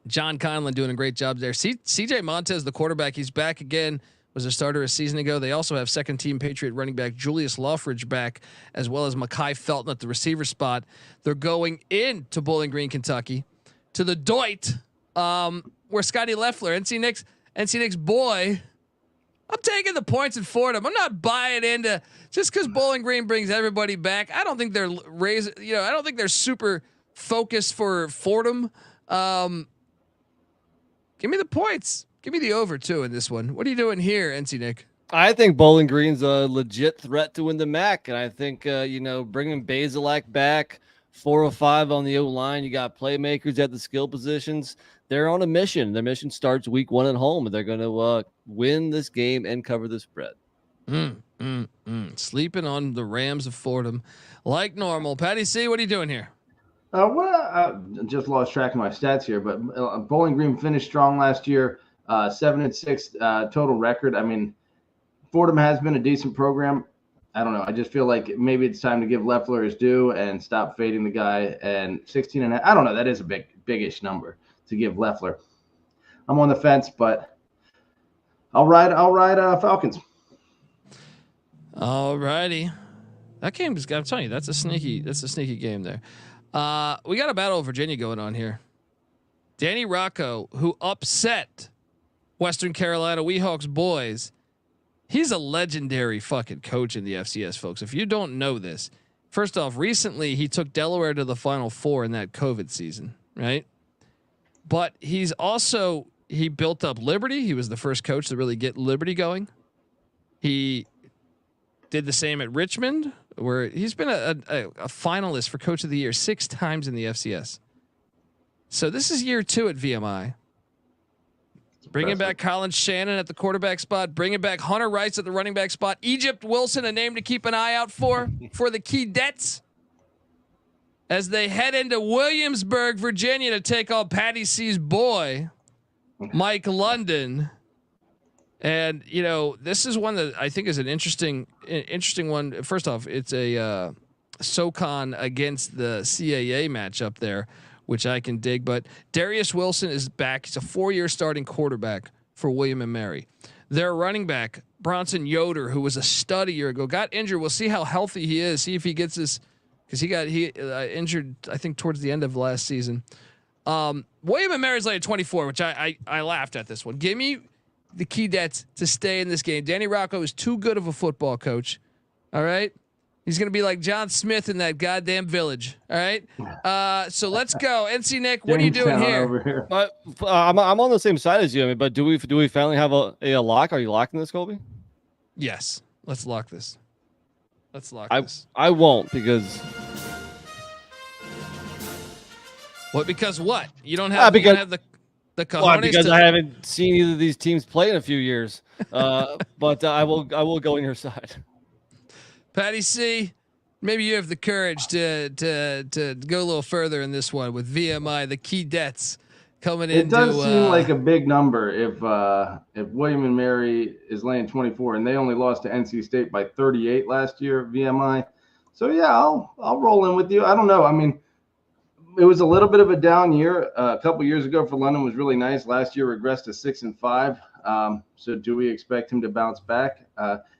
John Conlon doing a great job there. CJ Montez, the quarterback, he's back again. Was a starter a season ago. They also have second team Patriot running back Julius Loffridge back, as well as Mekhi Felton at the receiver spot. They're going into Bowling Green, Kentucky, to the Doit, where Scotty Leffler, NC Nick's boy. I'm taking the points in Fordham. I'm not buying into just because Bowling Green brings everybody back. I don't think they're I don't think they're super focused for Fordham. Give me the points. Give me the over too in this one. What are you doing here, NC Nick? I think Bowling Green's a legit threat to win the MAC, and I think bringing Bazelak back, 405 on the O line. You got playmakers at the skill positions. They're on a mission. Their mission starts week 1 at home, and they're going to win this game and cover the spread. Sleeping on the Rams of Fordham like normal. Patty C, what are you doing here? I just lost track of my stats here, but Bowling Green finished strong last year. 7-6 total record. I mean, Fordham has been a decent program. I don't know. I just feel like maybe it's time to give Leffler his due and stop fading the guy. And 16.5. I don't know. That is a big-ish number to give Leffler. I'm on the fence, but I'll ride Falcons. All righty. That game is. I'm telling you, that's a sneaky game there. We got a battle of Virginia going on here. Danny Rocco, who upset Western Carolina Weehawks boys. He's a legendary fucking coach in the FCS, folks. If you don't know this, first off, recently he took Delaware to the Final Four in that COVID season, right? But he built up Liberty. He was the first coach to really get Liberty going. He did the same at Richmond, where he's been a finalist for Coach of the Year 6 times in the FCS. So this is year 2 at VMI. Bringing back Colin Shannon at the quarterback spot, bringing back Hunter Rice at the running back spot. Egypt Wilson, a name to keep an eye out for the Keydets as they head into Williamsburg, Virginia to take on Patty C's boy, Mike London. And this is one that I think is an interesting one. First off, it's a SoCon against the CAA matchup there, which I can dig. But Darius Wilson is back. He's a 4-year starting quarterback for William and Mary. Their running back, Bronson Yoder, who was a stud a year ago, got injured. We'll see how healthy he is. See if he gets this, because he got injured, I think, towards the end of last season. William and Mary's like 24, which I laughed at this one. Give me the Keydets to stay in this game. Danny Rocco is too good of a football coach. All right. He's going to be like John Smith in that goddamn village. All right. So let's go. NC Nick, what are you doing here? I'm on the same side as you. I mean, but do we finally have a lock? Are you locking this, Colby? Yes. Let's lock this. I won't because. What? Because what? You don't have. You don't have the cojones because I haven't seen either of these teams play in a few years. But I will go on your side. Patty C, maybe you have the courage to go a little further in this one with VMI, the Keydets coming in. It does seem like a big number if William and Mary is laying 24 and they only lost to NC State by 38 last year, VMI. So yeah, I'll roll in with you. I don't know. I mean, it was a little bit of a down year. A couple years ago for London was really nice. Last year regressed to 6-5. So do we expect him to bounce back?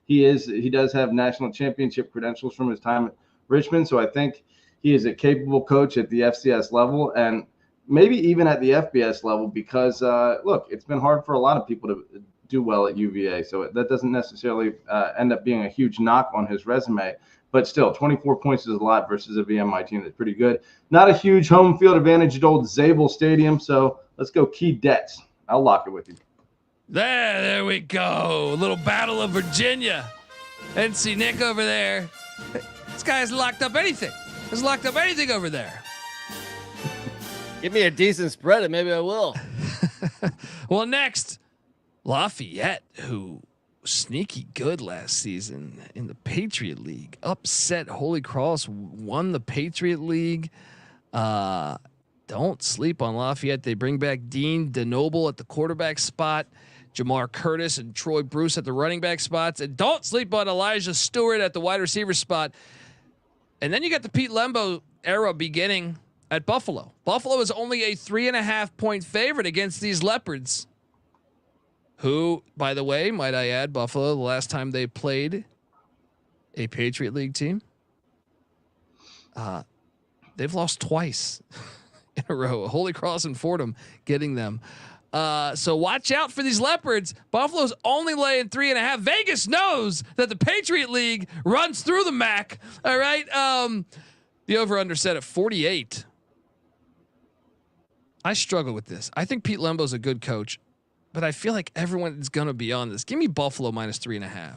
He does have national championship credentials from his time at Richmond. So I think he is a capable coach at the FCS level and maybe even at the FBS level because look, it's been hard for a lot of people to do well at UVA. So that doesn't necessarily end up being a huge knock on his resume. But still, 24 points is a lot versus a VMI team that's pretty good. Not a huge home field advantage at old Zabel Stadium. So let's go Keydets. I'll lock it with you. There we go. A little battle of Virginia. NC Nick over there. This guy has locked up anything. Has locked up anything over there. Give me a decent spread and maybe I will. Well, next, Lafayette, who sneaky good last season in the Patriot League, upset Holy Cross, won the Patriot League. Don't sleep on Lafayette. They bring back Dean DeNoble at the quarterback spot, Jamar Curtis and Troy Bruce at the running back spots, and don't sleep on Elijah Stewart at the wide receiver spot. And then you got the Pete Lembo era beginning at Buffalo. Buffalo is only a 3.5 point favorite against these Leopards, who, by the way, might I add, Buffalo, the last time they played a Patriot League team, they've lost twice in a row. Holy Cross and Fordham getting them. So watch out for these Leopards. Buffalo's only laying 3.5. Vegas knows that the Patriot League runs through the MAC. All right. The over under set at 48. I struggle with this. I think Pete Lembo's a good coach, but I feel like everyone is going to be on this. Give me Buffalo minus 3.5. I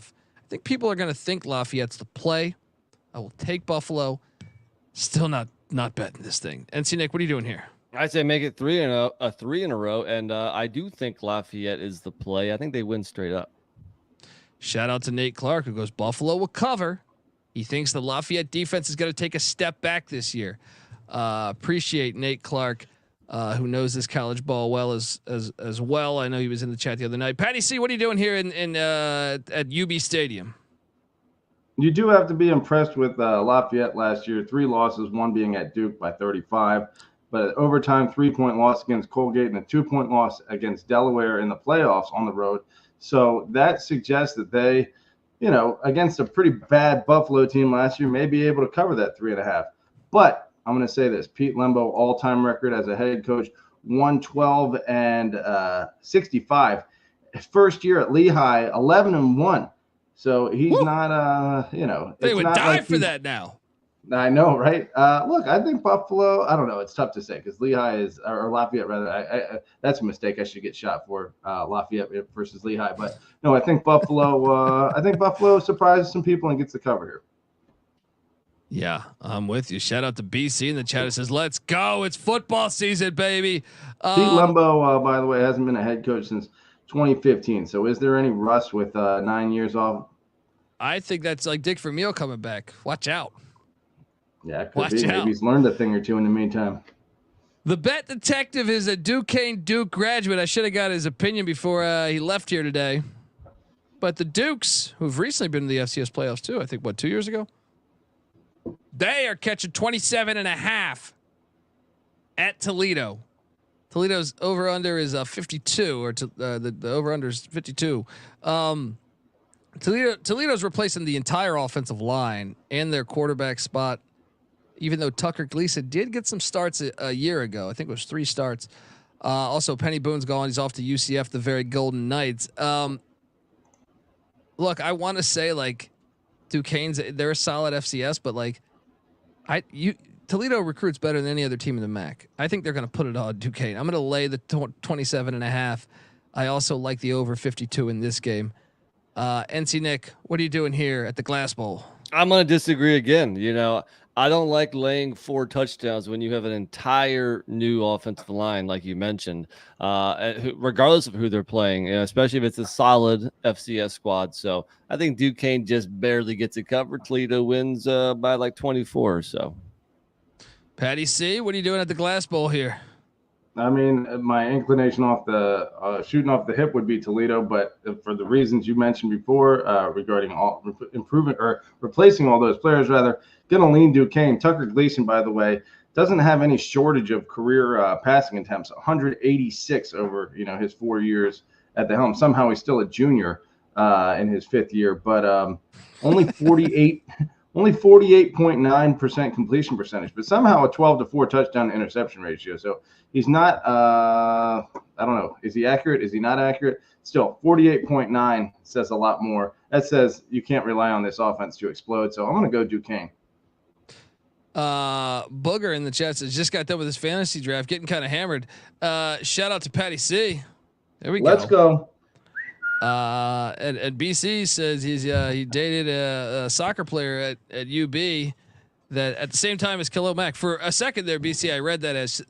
think people are going to think Lafayette's the play. I will take Buffalo. Still not betting this thing. NC Nick, what are you doing here? I say make it 3 in a row, and I do think Lafayette is the play. I think they win straight up. Shout out to Nate Clark, who goes Buffalo will cover. He thinks the Lafayette defense is going to take a step back this year. Appreciate Nate Clark, who knows this college ball well as well. I know he was in the chat the other night. Patty C, what are you doing here at UB Stadium? You do have to be impressed with Lafayette last year. 3 losses, 1 being at Duke by 35. But overtime 3-point loss against Colgate and a 2-point loss against Delaware in the playoffs on the road. So that suggests that they, against a pretty bad Buffalo team last year, may be able to cover that 3.5. But I'm going to say this: Pete Lembo all-time record as a head coach, 112 and 65. First year at Lehigh, 11-1. So he's not, They would die for that now. I know, right? Look, I think Buffalo, I don't know. It's tough to say because Lehigh or Lafayette, rather. That's a mistake. I should get shot for Lafayette versus Lehigh. But no, I think Buffalo surprises some people and gets the cover here. Yeah, I'm with you. Shout out to BC in the chat. It says, let's go. It's football season, baby. Pete Lembo, by the way, hasn't been a head coach since 2015. So is there any rust with 9 years off? I think that's like Dick Vermeil coming back. Watch out. Yeah, it could be. Maybe he's learned a thing or two in the meantime. The bet detective is a Duquesne Duke graduate. I should have got his opinion before he left here today. But the Dukes, who've recently been in the FCS playoffs too, I think 2 years ago, they are catching 27.5 at Toledo. Toledo's over under is 52, or the over under is 52. Toledo's replacing the entire offensive line and their quarterback spot. Even though Tucker Gleason did get some starts a year ago, I think it was 3 starts. Also, Penny Boone's gone; he's off to UCF, the very Golden Knights. Look, I want to say Duquesne's they're a solid FCS, but Toledo recruits better than any other team in the MAC. I think they're going to put it on Duquesne. I'm going to lay the 27.5. I also like the over 52 in this game. NC Nick, what are you doing here at the Glass Bowl? I'm going to disagree again. I don't like laying 4 touchdowns when you have an entire new offensive line, like you mentioned, regardless of who they're playing, especially if it's a solid FCS squad. So I think Duquesne just barely gets it covered. Toledo wins by 24 or so. Patty C, what are you doing at the Glass Bowl here? I mean, my inclination off the shooting off the hip would be Toledo, but for the reasons you mentioned before regarding all improvement or replacing all those players, rather, going to lean Duquesne. Tucker Gleason, by the way, doesn't have any shortage of career passing attempts. 186 over his 4 years at the helm. Somehow he's still a junior in his 5th year, but only 48.9% completion percentage, but somehow a 12-4 touchdown to interception ratio. So he's not, I don't know. Is he accurate? Is he not accurate? Still, 48.9 says a lot more. That says you can't rely on this offense to explode. So I'm going to go Duquesne. Booger in the chat says just got done with his fantasy draft, getting kind of hammered. Shout out to Patty C. There we go. Let's go. And BC says he dated a soccer player at UB. that at the same time as Khalil Mack. For a second there, BC, I read that as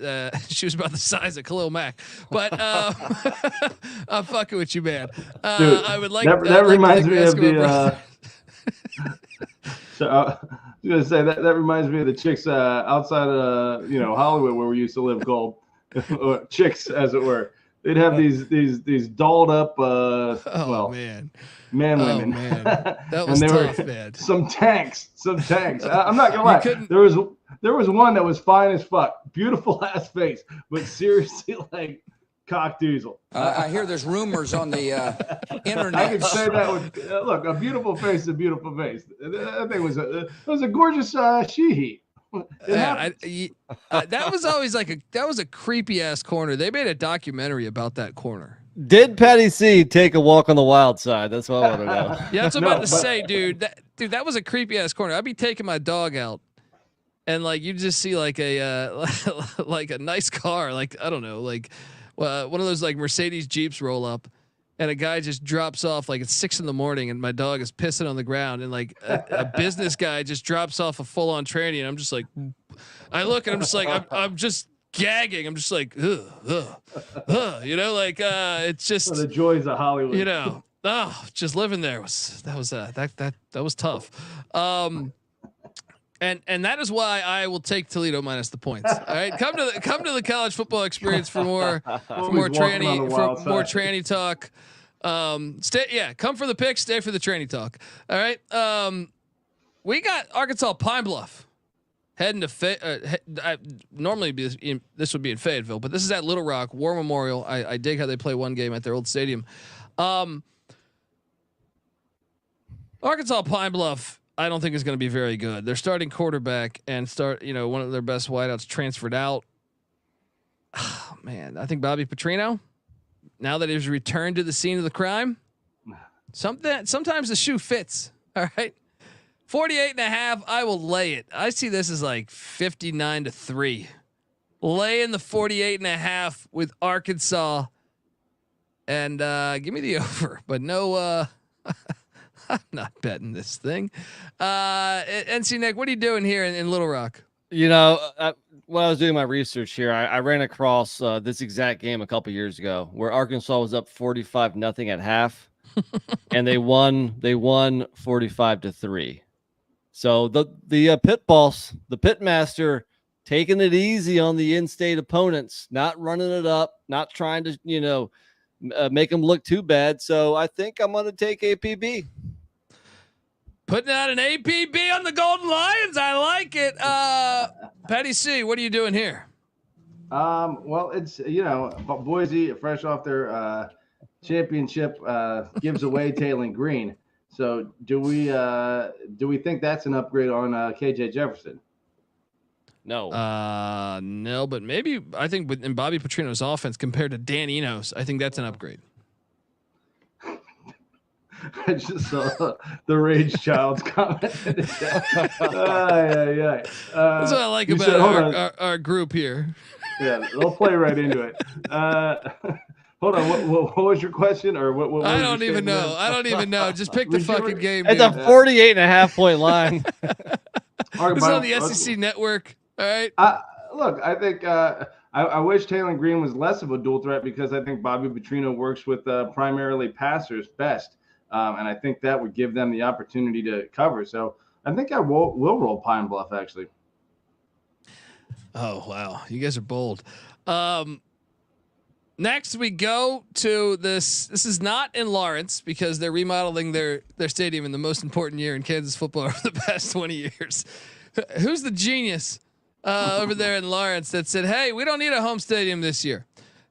she was about the size of Khalil Mack. But I'm fucking with you, man. Dude, I would like that reminds me of the. So I was gonna say that reminds me of the chicks outside of Hollywood where we used to live, called chicks, as it were. They'd have these dolled up man women. Man. That was tough, man. Some tanks. I'm not gonna lie. There was one that was fine as fuck, beautiful ass face, but seriously like cock doozle. I hear there's rumors on the internet. I could say that with look, a beautiful face is a beautiful face. That thing was a gorgeous she-he. That was always that was a creepy ass corner. They made a documentary about that corner. Did Patty C take a walk on the wild side? That's what I want to know. Yeah, that's what I'm about to say, dude. That was a creepy ass corner. I'd be taking my dog out, and like you just see like a like a nice car, like I don't know, like one of those like Mercedes Jeeps roll up, and a guy just drops off like it's 6 a.m, and my dog is pissing on the ground, and like a business guy just drops off a full on tranny, and I'm just like, I look and I'm just like I'm just gagging. I'm just like, it's just the joys of Hollywood. Just living there was tough. And that is why I will take Toledo minus the points. All right, come to the college football experience for more tranny talk. Come for the pick, stay for the tranny talk. All right. We got Arkansas Pine Bluff heading to normally this would be in Fayetteville, but this is at Little Rock War Memorial. I dig how they play one game at their old stadium. Arkansas Pine Bluff, I don't think is going to be very good. They're starting quarterback and one of their best wideouts transferred out. Oh, man, I think Bobby Petrino, now that he's returned to the scene of the crime, sometimes the shoe fits. All right. 48.5. I will lay it. I see this as like 59-3. Laying the 48.5 with Arkansas, and give me the over. But no, I'm not betting this thing. NC Nick, what are you doing here in Little Rock? When I was doing my research here, I ran across this exact game a couple years ago where Arkansas was up 45-0 at half, and they won 45-3. So the pit boss, the pit master, taking it easy on the in-state opponents, not running it up, not trying to make them look too bad. So I think I'm going to take APB. Putting out an APB on the Golden Lions. I like it. Patty C, what are you doing here? Well, it's Boise, fresh off their championship, gives away Taylor Green. So do we think that's an upgrade on KJ Jefferson? No. No, but maybe I think in Bobby Petrino's offense compared to Dan Enos, I think that's an upgrade. I just saw the Rage Child's comment. That's what I like about our group here. Yeah, they'll play right into it. Hold on. What was your question, or what I don't even know. I don't even know. Just pick the fucking game. It's a 48.5 point line. It's on the SEC network. All right. Look, I think I wish Taylor Green was less of a dual threat, because I think Bobby Petrino works with primarily passers best. And I think that would give them the opportunity to cover. So I think I will roll Pine Bluff, actually. Oh, wow. You guys are bold. Next we go to this. This is not in Lawrence, because they're remodeling their stadium in the most important year in Kansas football over the past 20 years. Who's the genius over there in Lawrence that said, hey, we don't need a home stadium this year?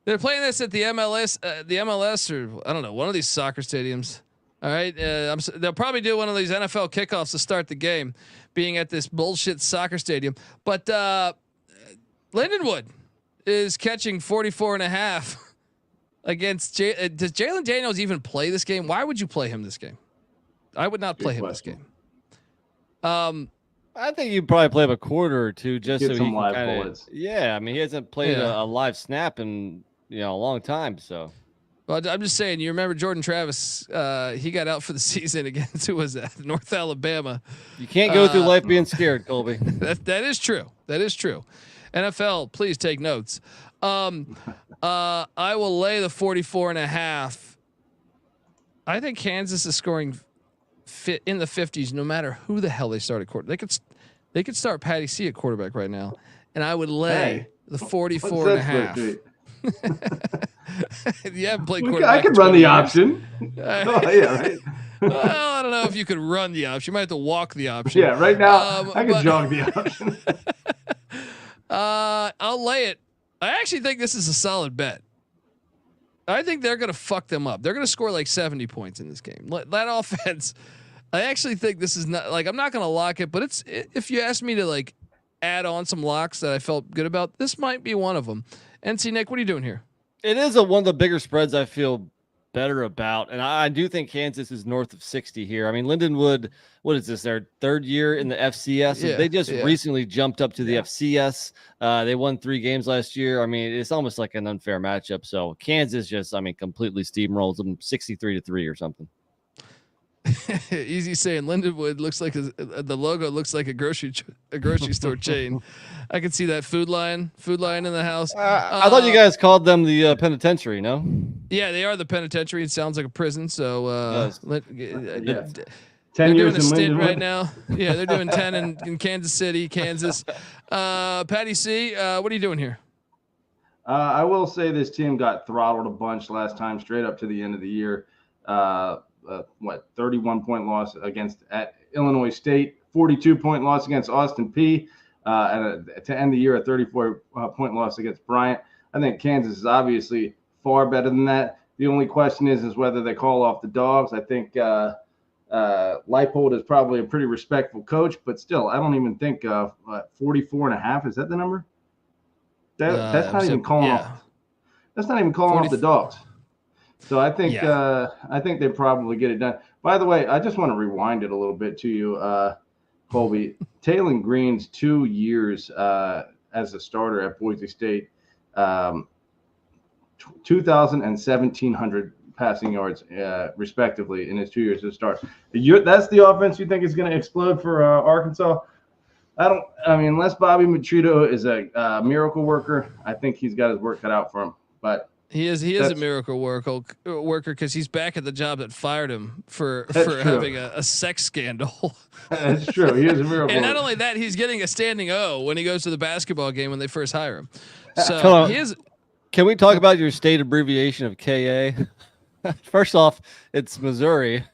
They're playing this at the MLS, or I don't know, one of these soccer stadiums. All right. They'll probably do one of these NFL kickoffs to start the game, being at this bullshit soccer stadium. But Lindenwood is catching 44.5 against does Jalen Daniels even play this game? Why would you play him this game? I would not play him this game. I think you'd probably play him a quarter or two just get so some he live can bullets. Yeah, I mean, he hasn't played a live snap in a long time. So Well, I'm just saying. You remember Jordan Travis? He got out for the season against who was that? North Alabama. You can't go through life being scared, Colby. That is true. That is true. NFL, please take notes. I will lay the 44.5. I think Kansas is scoring in the 50s, no matter who the hell they start at quarterback. They could start Patty C at quarterback right now, and I would lay the 44.5. You haven't played quarterback. I could run the option. Yeah, right. Well, I don't know if you could run the option. You might have to walk the option. Yeah, right now I could jog the option. I'll lay it. I actually think this is a solid bet. I think they're going to fuck them up. They're going to score like 70 points in this game. That offense. I actually think this is not like, I'm not going to lock it, but if you ask me to like add on some locks that I felt good about, this might be one of them. NC Nick, what are you doing here? It is one of the bigger spreads I feel better about, and I do think Kansas is north of 60 here. I mean, Lindenwood, what is this, their third year in the FCS? Yeah, they just recently jumped up to the FCS. They won 3 games last year. I mean, it's almost like an unfair matchup. So Kansas just, completely steamrolls them 63-3 or something. Easy saying. Lindenwood looks like the logo looks like a grocery store chain. I can see that food line in the house. I thought you guys called them the penitentiary. No. Yeah, they are the penitentiary. It sounds like a prison. So 10 they're years doing a in stint Lindenwood right now. Yeah, they're doing 10 in Kansas City, Kansas. Patty C, what are you doing here? I will say this team got throttled a bunch last time, straight up to the end of the year. 31-point loss at Illinois State, 42-point loss against Austin Peay, and to end the year a 34-point loss against Bryant. I think Kansas is obviously far better than that. The only question is whether they call off the dogs. I think Leipold is probably a pretty respectful coach, but still, I don't even think 44.5. Is that the number? That's not even calling off. That's not even calling off the dogs. So I think they probably get it done. By the way, I just want to rewind it a little bit to you, Colby. Taylon Green's 2 years as a starter at Boise State, 2,000 and 1,700 passing yards, respectively, in his 2 years as a start. That's the offense you think is going to explode for Arkansas? Unless Bobby Matrito is a miracle worker, I think he's got his work cut out for him. But he is a miracle worker because he's back at the job that fired him for having a sex scandal. That's true. He is a miracle. And not only that, he's getting a standing O when he goes to the basketball game when they first hire him. So he is. Can we talk about your state abbreviation of KA? First off, it's Missouri,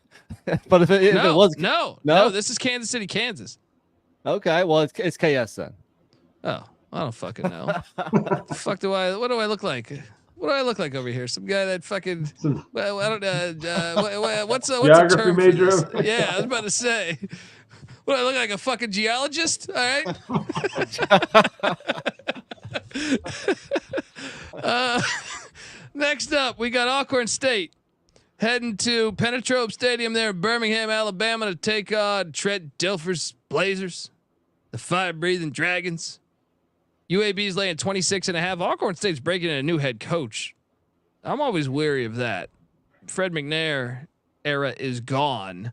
but if it was no, this is Kansas City, Kansas. Okay, well it's KS then. Oh, I don't fucking know. What do I look like? What do I look like over here? Some guy that fucking I don't what's a term major? For this? Yeah, I was about to say. What do I look like, a fucking geologist? All right. Next up, we got Alcorn State heading to Penetrope Stadium there in Birmingham, Alabama, to take on Trent Dilfer's Blazers, the fire-breathing Dragons. UAB's laying 26.5. Alcorn State's breaking in a new head coach. I'm always weary of that. Fred McNair era is gone.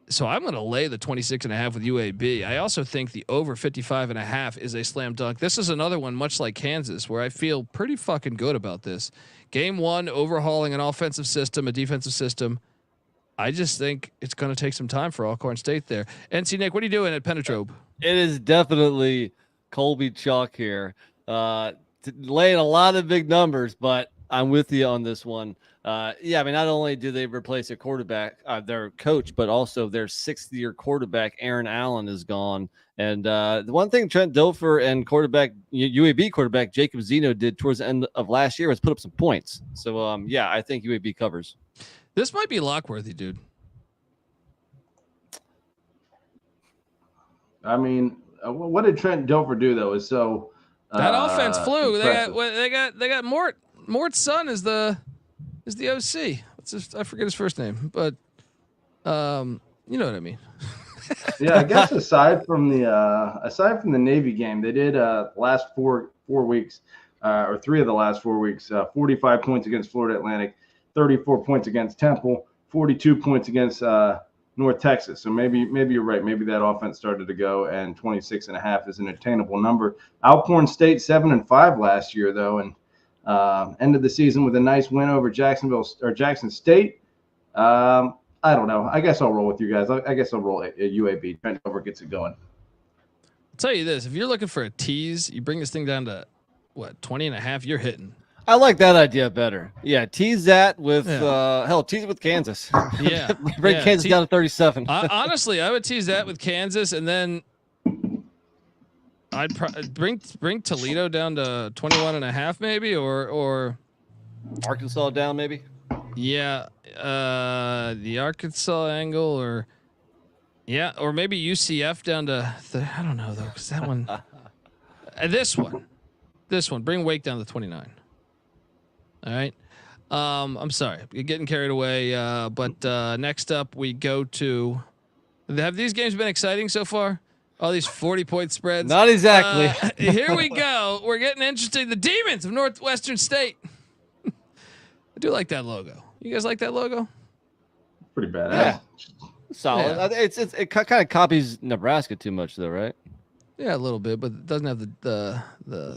So I'm going to lay the 26.5 with UAB. I also think the over 55.5 is a slam dunk. This is another one, much like Kansas, where I feel pretty fucking good about this. Game one, overhauling an offensive system, a defensive system. I just think it's going to take some time for Alcorn State there. NC Nick, what are you doing at Penetrope? It is definitely Colby chalk here. Laying a lot of big numbers, but I'm with you on this one. Not only do they replace their quarterback, their coach, but also their 6th-year quarterback, Aaron Allen, is gone. And the one thing Trent Dilfer and UAB quarterback Jacob Zeno did towards the end of last year was put up some points. So, I think UAB covers. This might be Lockworthy, dude. What did Trent Dilfer do though? Is so that offense flew. Impressive. They got Mort. Mort's son is the OC. I forget his first name, but you know what I mean. Yeah, I guess aside from the Navy game, they did last four weeks or 3 of the last 4 weeks. 45 points against Florida Atlantic, 34 points against Temple, 42 points against North Texas. So maybe you're right. Maybe that offense started to go, and 26.5 is an attainable number. Alcorn State 7-5 last year though, and ended the season with a nice win over Jackson State. I don't know. I guess I'll roll with you guys. I guess I'll roll at UAB. Whoever gets it going. I'll tell you this: if you're looking for a tease, you bring this thing down to what 20.5. You're hitting. I like that idea better. Yeah, tease that with tease it with Kansas. Yeah, bring Kansas down to 37. Honestly, I would tease that with Kansas, and then I'd bring Toledo down to 21.5, maybe, or Arkansas down, maybe. Yeah, the Arkansas angle, or maybe UCF down to I don't know though, because that one, this one, bring Wake down to 29. All right. I'm sorry, you're getting carried away. But next up we go to. Have these games been exciting so far? All these 40-point spreads. Not exactly. Here we go. We're getting interesting. The Demons of Northwestern State. I do like that logo. You guys like that logo? Pretty badass. Yeah. Solid. Yeah. It kind of copies Nebraska too much though, right? Yeah, a little bit, but it doesn't have the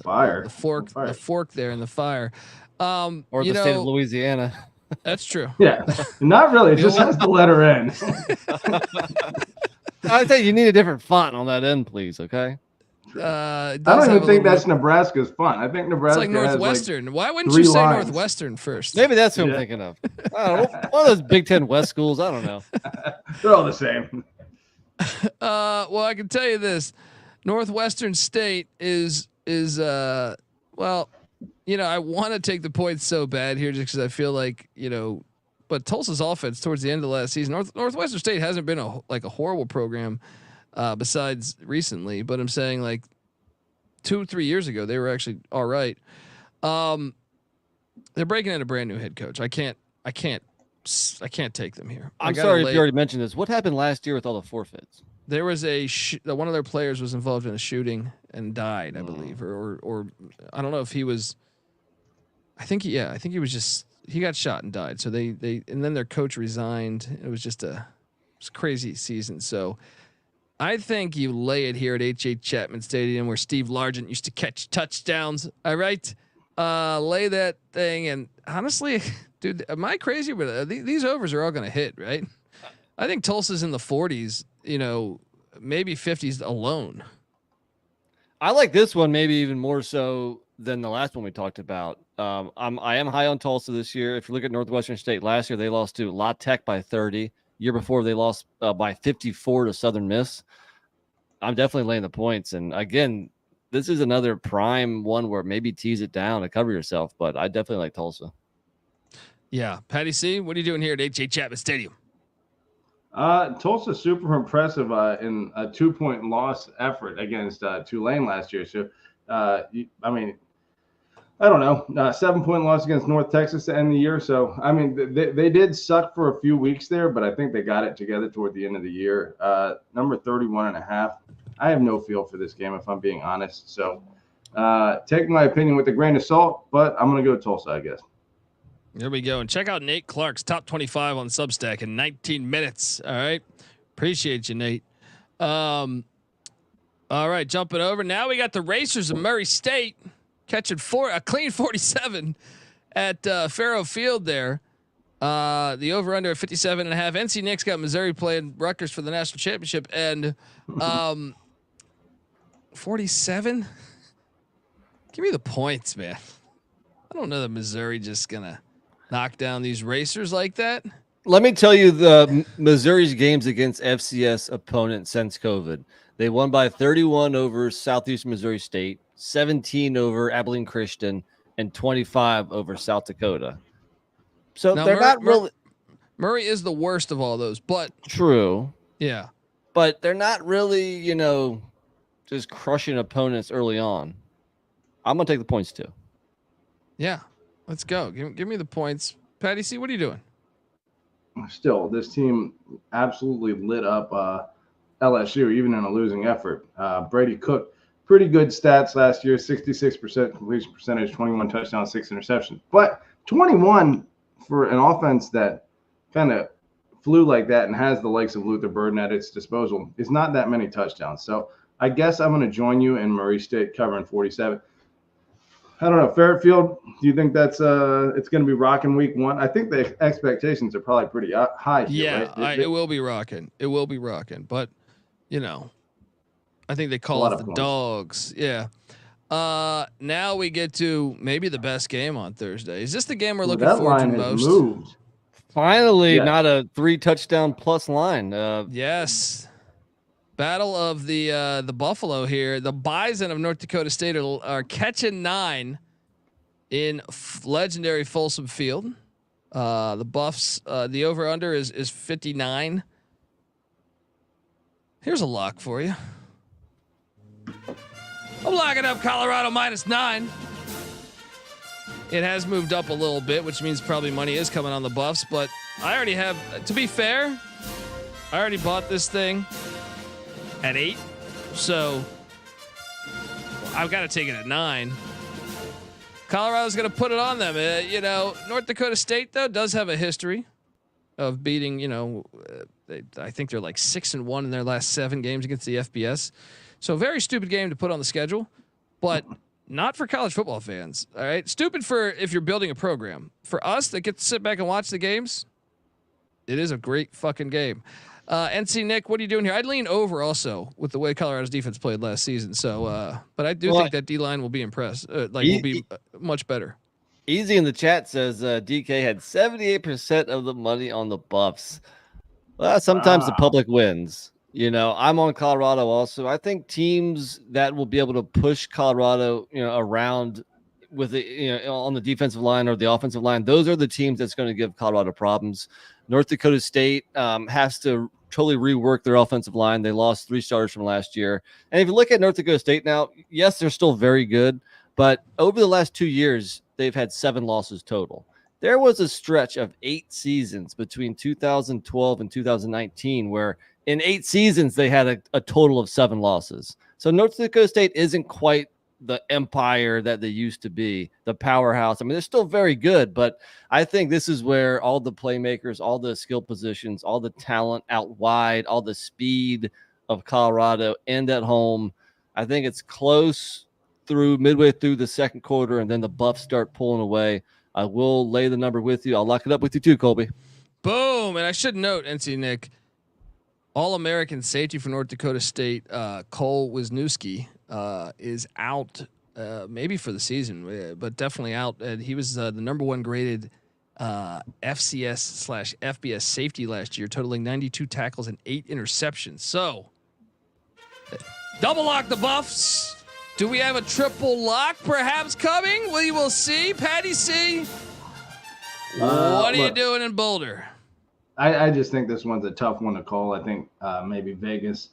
fire, the fork there in the fire. Or the state of Louisiana. That's true. Yeah, not really. It just has the letter N. I think you need a different font on that end, please. Okay. I don't even think that's Nebraska's font. I think Nebraska. It's like Northwestern. Has Why wouldn't you say lines. Northwestern first? Maybe that's what I'm thinking of. I don't know, one of those Big Ten West schools. I don't know. They're all the same. Well, I can tell you this: Northwestern State is well, I want to take the points so bad here just because I feel like but Tulsa's offense towards the end of last season, Northwestern State hasn't been a horrible program. Besides recently, but I'm saying like 2-3 years ago, they were actually all right. They're breaking in a brand new head coach. I can't take them here. I'm sorry if you already mentioned this. What happened last year with all the forfeits? There was one of their players was involved in a shooting and died, I believe, or I don't know if he was. I think he got shot and died. So they and then their coach resigned. It was just a crazy season. So. I think you lay it here at H.H. Chapman Stadium where Steve Largent used to catch touchdowns. All right. Lay that thing. And honestly, dude, am I crazy? But these overs are all going to hit, right? I think Tulsa's in the 40s, maybe 50s alone. I like this one maybe even more so than the last one we talked about. I am high on Tulsa this year. If you look at Northwestern State last year, they lost to La Tech by 30. Year before they lost by 54 to Southern Miss. I'm definitely laying the points. And again, this is another prime one where maybe tease it down to cover yourself, but I definitely like Tulsa. Yeah. Patty C, what are you doing here at H.H. Chapman Stadium? Tulsa super impressive in a 2-point loss effort against Tulane last year. So, I don't know, 7-point loss against North Texas to end the year. So, they did suck for a few weeks there, but I think they got it together toward the end of the year. Number 31.5. I have no feel for this game, if I'm being honest. So, take my opinion with a grain of salt, but I'm going to go Tulsa, I guess. There we go. And check out Nate Clark's top 25 on Substack in 19 minutes. All right. Appreciate you, Nate. All right. Jumping over. Now we got the Racers of Murray State. Catching a clean 47 at Faro Field there. The over under at 57.5. NC Nick's got Missouri playing Rutgers for the national championship, and 47. Give me the points, man. I don't know that Missouri just gonna knock down these Racers like that. Let me tell you the Missouri's games against FCS opponents since COVID. They won by 31 over Southeastern Missouri State, 17 over Abilene Christian, and 25 over South Dakota. So now they're not really. Murray is the worst of all those, but true. Yeah, but they're not really, just crushing opponents early on. I'm gonna take the points too. Yeah, let's go. Give me the points, Patty C. What are you doing? Still, this team absolutely lit up LSU, even in a losing effort. Brady Cook pretty good stats last year, 66% completion percentage, 21 touchdowns, 6 interceptions. But 21 for an offense that kind of flew like that and has the likes of Luther Burden at its disposal is not that many touchdowns. So I guess I'm going to join you in Murray State covering 47. I don't know. Fairfield, do you think that's it's going to be rocking week 1? I think the expectations are probably pretty high here, Yeah, right? it will be rocking. It will be rocking. But, I think they call it the points. Dogs. Yeah. Now we get to maybe the best game on Thursday. Is this the game we're looking forward to most? Moved. Finally, not a 3 touchdown plus line. Yes. Battle of the Buffalo here. The Bison of North Dakota State are catching 9 in legendary Folsom Field. The Buffs, the over under is 59. Here's a lock for you. I'm locking up Colorado -9. It has moved up a little bit, which means probably money is coming on the Buffs, but I already have, to be fair, I already bought this thing at 8. So I've got to take it at 9. Colorado's going to put it on them. North Dakota State though does have a history of beating, I think they're like 6-1 in their last 7 games against the FBS. So very stupid game to put on the schedule, but not for college football fans. All right. Stupid for if you're building a program. For us that get to sit back and watch the games, it is a great fucking game. NC Nick, what are you doing here? I'd lean over also with the way Colorado's defense played last season. So, but I do think that D-line will be impressed. Will be much better. Easy in the chat says DK had 78% of the money on the Buffs. Well, sometimes the public wins. I'm on Colorado also. I think teams that will be able to push Colorado, around with on the defensive line or the offensive line, those are the teams that's going to give Colorado problems. North Dakota State has to totally rework their offensive line. They lost 3 starters from last year. And if you look at North Dakota State now, yes, they're still very good, but over the last 2 years, they've had 7 losses total. There was a stretch of 8 seasons between 2012 and 2019 where in 8 seasons they had a total of 7 losses. So North Dakota State isn't quite the empire that they used to be, the powerhouse. I mean, they're still very good, but I think this is where all the playmakers, all the skill positions, all the talent out wide, all the speed of Colorado end at home. I think it's close through midway through the second quarter, and then the Buffs start pulling away. I will lay the number with you. I'll lock it up with you too, Colby. Boom. And I should note, NC Nick, All-American safety for North Dakota State, Cole Wisniewski, is out maybe for the season, but definitely out. He was the number 1 graded FCS/FBS safety last year, totaling 92 tackles and 8 interceptions. So double lock the Buffs. Do we have a triple lock perhaps coming? We will see. Patty C, what are you doing in Boulder? I just think this one's a tough one to call. I think maybe Vegas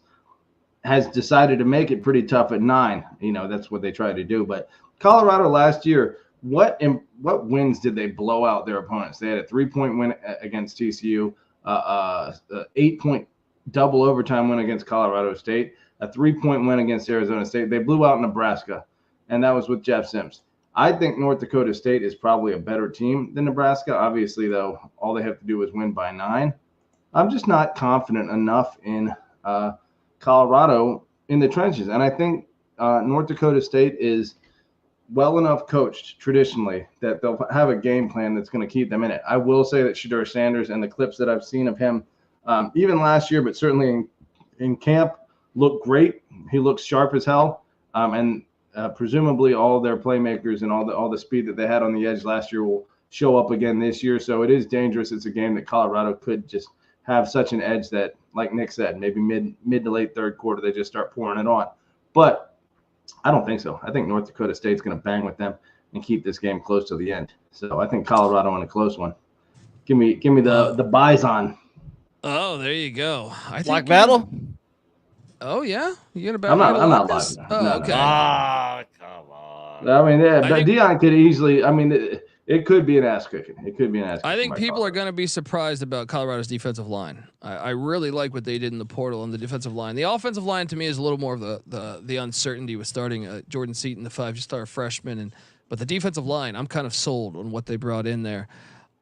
has decided to make it pretty tough at 9. That's what they try to do. But Colorado last year, what wins did they blow out their opponents? They had a 3-point win against TCU, 8-point double overtime win against Colorado State, a 3-point win against Arizona State. They blew out Nebraska, and that was with Jeff Sims. I think North Dakota State is probably a better team than Nebraska. Obviously, though, all they have to do is win by 9. I'm just not confident enough in Colorado in the trenches. And I think North Dakota State is well enough coached traditionally that they'll have a game plan that's going to keep them in it. I will say that Shedeur Sanders and the clips that I've seen of him, even last year, but certainly in camp, look great. He looks sharp as hell. And presumably all their playmakers and all the speed that they had on the edge last year will show up again this year. So it is dangerous. It's a game that Colorado could just have such an edge that, like Nick said, maybe mid to late third quarter, they just start pouring it on. But I don't think so. I think North Dakota State's going to bang with them and keep this game close to the end. So I think Colorado in a close one. Give me the Bison. Oh, there you go. I think Lock battle? Oh yeah, you gonna bet? I'm not locking. Oh, no, okay. Ah, come on. I mean, yeah, but Deion could easily. I mean, it could be an ass kicking. I think people are going to be surprised about Colorado's defensive line. I really like what they did in the portal on the defensive line. The offensive line to me is a little more of the uncertainty with starting Jordan Seaton, the 5-star freshman, but the defensive line, I'm kind of sold on what they brought in there.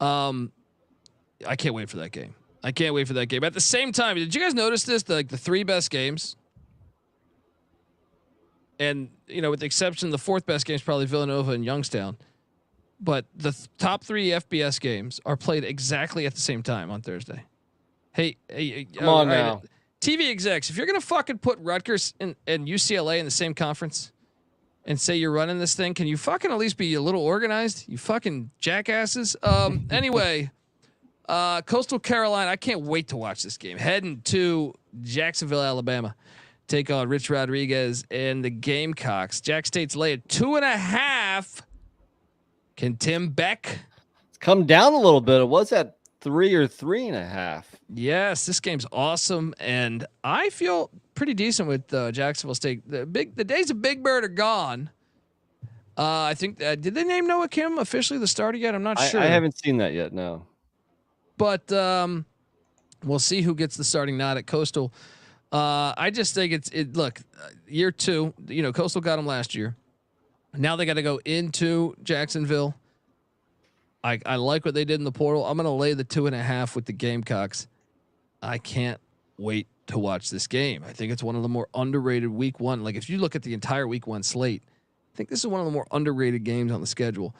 I can't wait for that game. At the same time, did you guys notice this? The 3 best games, and with the exception, the 4th best game is probably Villanova and Youngstown. But the top 3 FBS games are played exactly at the same time on Thursday. Hey, come on now. TV execs, if you're going to fucking put Rutgers and UCLA in the same conference and say you're running this thing, can you fucking at least be a little organized? You fucking jackasses. Anyway, Coastal Carolina, I can't wait to watch this game. Heading to Jacksonville, Alabama. Take on Rich Rodriguez and the Gamecocks. Jack State's lay at 2.5. Can Tim Beck come down a little bit? It was at 3 or 3.5. Yes, this game's awesome, and I feel pretty decent with Jacksonville State. The days of Big Bird are gone. I think did they name Noah Kim officially the starter yet? I'm not sure. I haven't seen that yet. No, but we'll see who gets the starting nod at Coastal. I just think look, year 2. Coastal got them last year. Now they got to go into Jacksonville. I like what they did in the portal. I'm going to lay the 2.5 with the Gamecocks. I can't wait to watch this game. I think it's one of the more underrated week 1. Like if you look at the entire week 1 slate, I think this is one of the more underrated games on the schedule.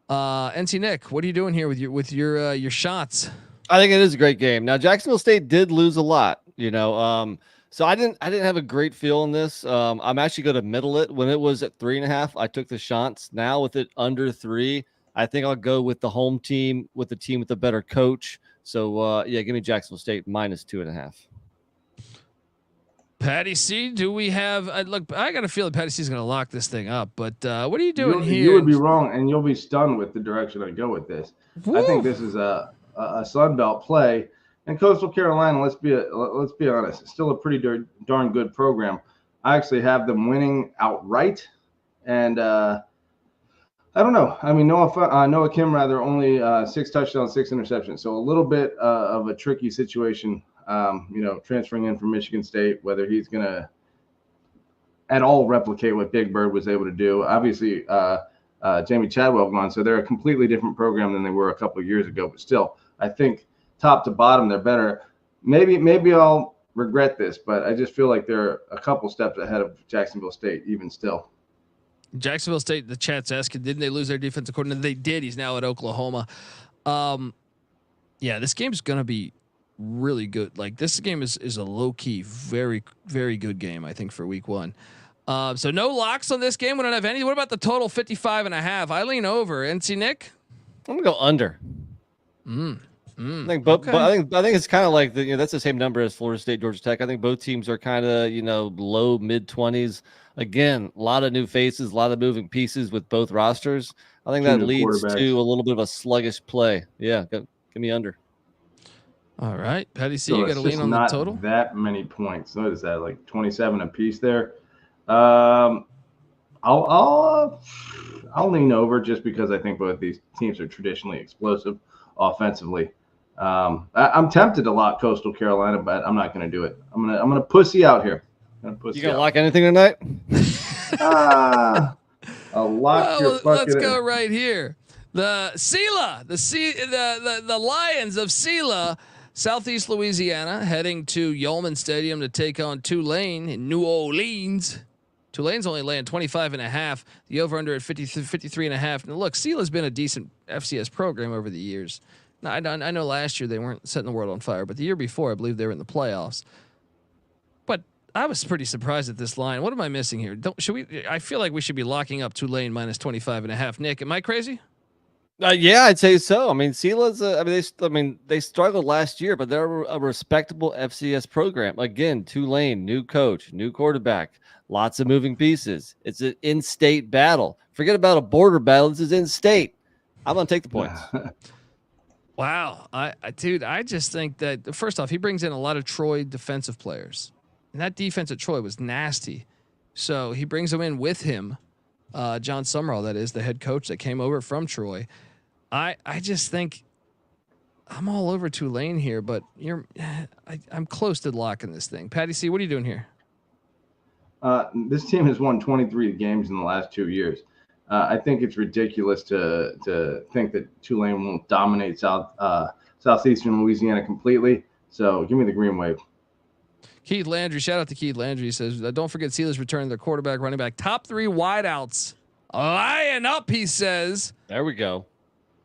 NC Nick, what are you doing here with your shots? I think it is a great game. Now Jacksonville State did lose a lot, so I didn't have a great feel in this. I'm actually going to middle it. When it was at 3.5, I took the shots. Now with it under 3, I think I'll go with the home team, with the team with the better coach. So give me Jacksonville State minus 2.5. Patty C, do we have? Look, I got a feeling Patty C is going to lock this thing up. But what are you doing here? You would be wrong, and you'll be stunned with the direction I go with this. Woo. I think this is a Sun Belt play. And Coastal Carolina, let's be honest, it's still a pretty darn good program. I actually have them winning outright, and I don't know. I mean, Noah Kim only 6 touchdowns, 6 interceptions, so a little bit of a tricky situation. Transferring in from Michigan State, whether he's gonna at all replicate what Big Bird was able to do. Obviously, Jamie Chadwell gone, so they're a completely different program than they were a couple of years ago. But still, I think top to bottom, they're better. Maybe I'll regret this, but I just feel like they're a couple steps ahead of Jacksonville State, even still. Jacksonville State, the chat's asking, didn't they lose their defensive coordinator? They did. He's now at Oklahoma. This game's going to be really good. Like this game is a low key, very, very good game, I think, for week 1. So no locks on this game. We don't have any. What about the total 55.5? I lean over. NC Nick? I'm gonna go under. I think both. Okay. I think it's kind of like that's the same number as Florida State, Georgia Tech. I think both teams are kind of low mid 20s. Again, a lot of new faces, a lot of moving pieces with both rosters. I think that leads to a little bit of a sluggish play. Yeah, give me under. All right, Patty C, you got to lean on the total. That many points. What is that? Like 27 apiece there. I'll lean over just because I think both these teams are traditionally explosive offensively. I'm tempted to lock Coastal Carolina, but I'm not going to do it. I'm gonna pussy out here. You gonna lock anything tonight? I'll lock your fucking. Let's go right here. The Lions of Sela, Southeast Louisiana, heading to Yulman Stadium to take on Tulane in New Orleans. Tulane's only laying 25.5. The over/under at 53.5. Now look, Sela's been a decent FCS program over the years. Now, I know last year they weren't setting the world on fire, but the year before I believe they were in the playoffs. But I was pretty surprised at this line. What am I missing here? I feel like we should be locking up Tulane minus 25.5. Nick, am I crazy? Yeah, I'd say so. I mean, Sela's. They struggled last year, but they're a respectable FCS program. Again, Tulane, new coach, new quarterback, lots of moving pieces. It's an in-state battle. Forget about a border battle. This is in-state. I'm gonna take the points. Wow, I just think that first off, he brings in a lot of Troy defensive players, and that defense at Troy was nasty. So he brings them in with him. John Summerall, that is the head coach that came over from Troy. I just think I'm all over Tulane here, but I'm close to locking this thing. Patty C, what are you doing here? This team has won 23 games in the last 2 years. I think it's ridiculous to think that Tulane won't dominate southeastern Louisiana completely. So give me the green wave. Keith Landry, shout out to Keith Landry. He says, don't forget Steelers returning their quarterback, running back, top 3 wideouts. Lying up, he says. There we go.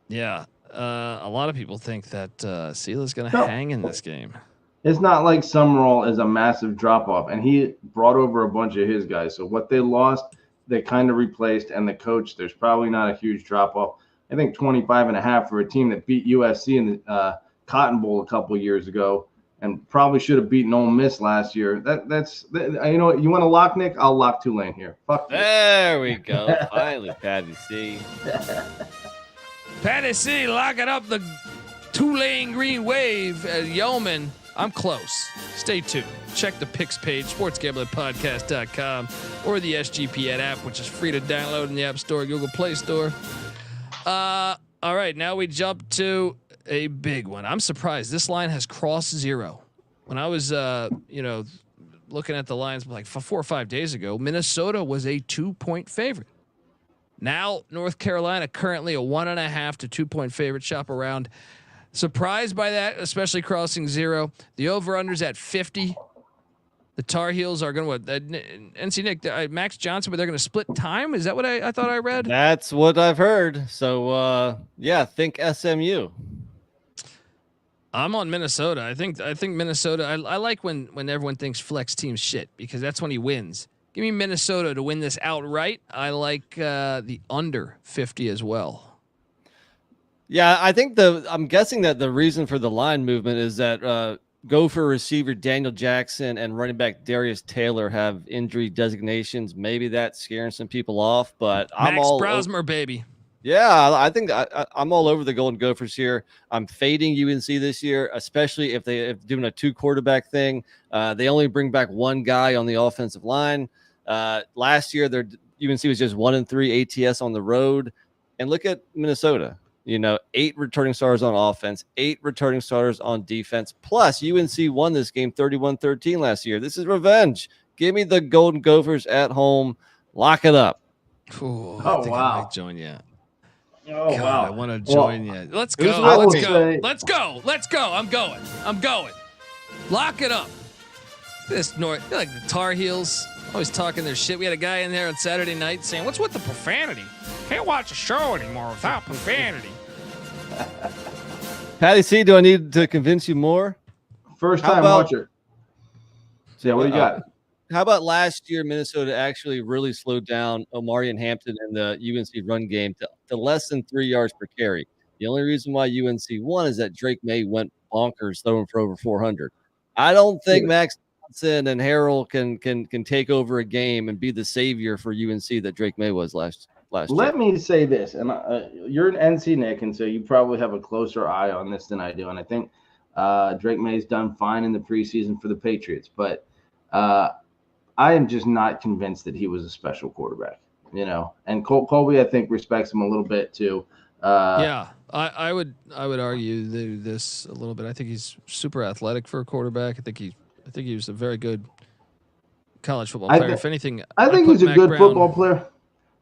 Yeah. A lot of people think that Steelers going to hang in this game. It's not like Summerall is a massive drop-off, and he brought over a bunch of his guys. So what they lost, they kind of replaced, and the coach, there's probably not a huge drop-off. I think 25.5 for a team that beat USC in the Cotton Bowl a couple of years ago and probably should have beaten Ole Miss last year. That's you know what? You want to lock, Nick? I'll lock Tulane here. Fuck this. There we go. Finally, Patty C. Patty C, locking up the Tulane Green Wave at Yeoman. I'm close. Stay tuned. Check the picks page, sportsgamblingpodcast.com, or the SGPN app, which is free to download in the App Store, Google Play Store. All right, now we jump to a big one. I'm surprised this line has crossed 0. When I was, looking at the lines like 4 or 5 days ago, Minnesota was a 2-point favorite. Now North Carolina currently a 1.5 to 2-point favorite. Shop around. Surprised by that, especially crossing 0. The over/under's at 50. The Tar Heels are going to NC Nick, Max Johnson, but they're going to split time. Is that what I thought I read? That's what I've heard. So think SMU. I'm on Minnesota. I think Minnesota. I like when everyone thinks flex team's shit because that's when he wins. Give me Minnesota to win this outright. I like the under 50 as well. Yeah, I think I'm guessing that the reason for the line movement is that Gopher receiver Daniel Jackson and running back Darius Taylor have injury designations. Maybe that's scaring some people off, but I'm Max all Brosmer, baby. Yeah, I think I'm all over the Golden Gophers here. I'm fading UNC this year, especially if they're doing a 2-quarterback thing. They only bring back one guy on the offensive line. Last year, UNC was just 1-3 ATS on the road. And look at Minnesota. 8 returning starters on offense, 8 returning starters on defense. Plus, UNC won this game 31-13 last year. This is revenge. Give me the Golden Gophers at home. Lock it up. Ooh, I might join you. Oh, God, wow. I want to join you. Let's go. Let's go. I'm going. Lock it up. This North, like the Tar Heels, always talking their shit. We had a guy in there on Saturday night saying, "What's with the profanity? Can't watch a show anymore without profanity." Patty C, do I need to convince you more? First time watcher. So yeah, what do you got? How about last year, Minnesota actually really slowed down Omari and Hampton in the UNC run game to less than 3 yards per carry. The only reason why UNC won is that Drake May went bonkers throwing for over 400. I don't think Max Johnson and Harrell can take over a game and be the savior for UNC that Drake May was last year. Let me say this, and you're an NC Nick, and so you probably have a closer eye on this than I do. And I think Drake May's done fine in the preseason for the Patriots, but I am just not convinced that he was a special quarterback, And Colby, I think, respects him a little bit too. I would argue this a little bit. I think he's super athletic for a quarterback. I think he was a very good college football player. If anything, I think he's a Mack good Brown, football player.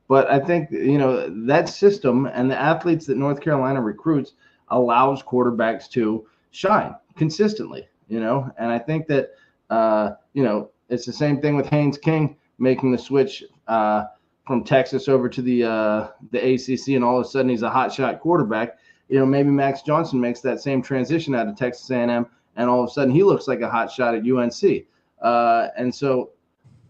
But I think, that system and the athletes that North Carolina recruits allows quarterbacks to shine consistently, And I think that, it's the same thing with Haynes King making the switch from Texas over to the ACC, and all of a sudden he's a hotshot quarterback. Maybe Max Johnson makes that same transition out of Texas A&M, and all of a sudden he looks like a hotshot at UNC. And so,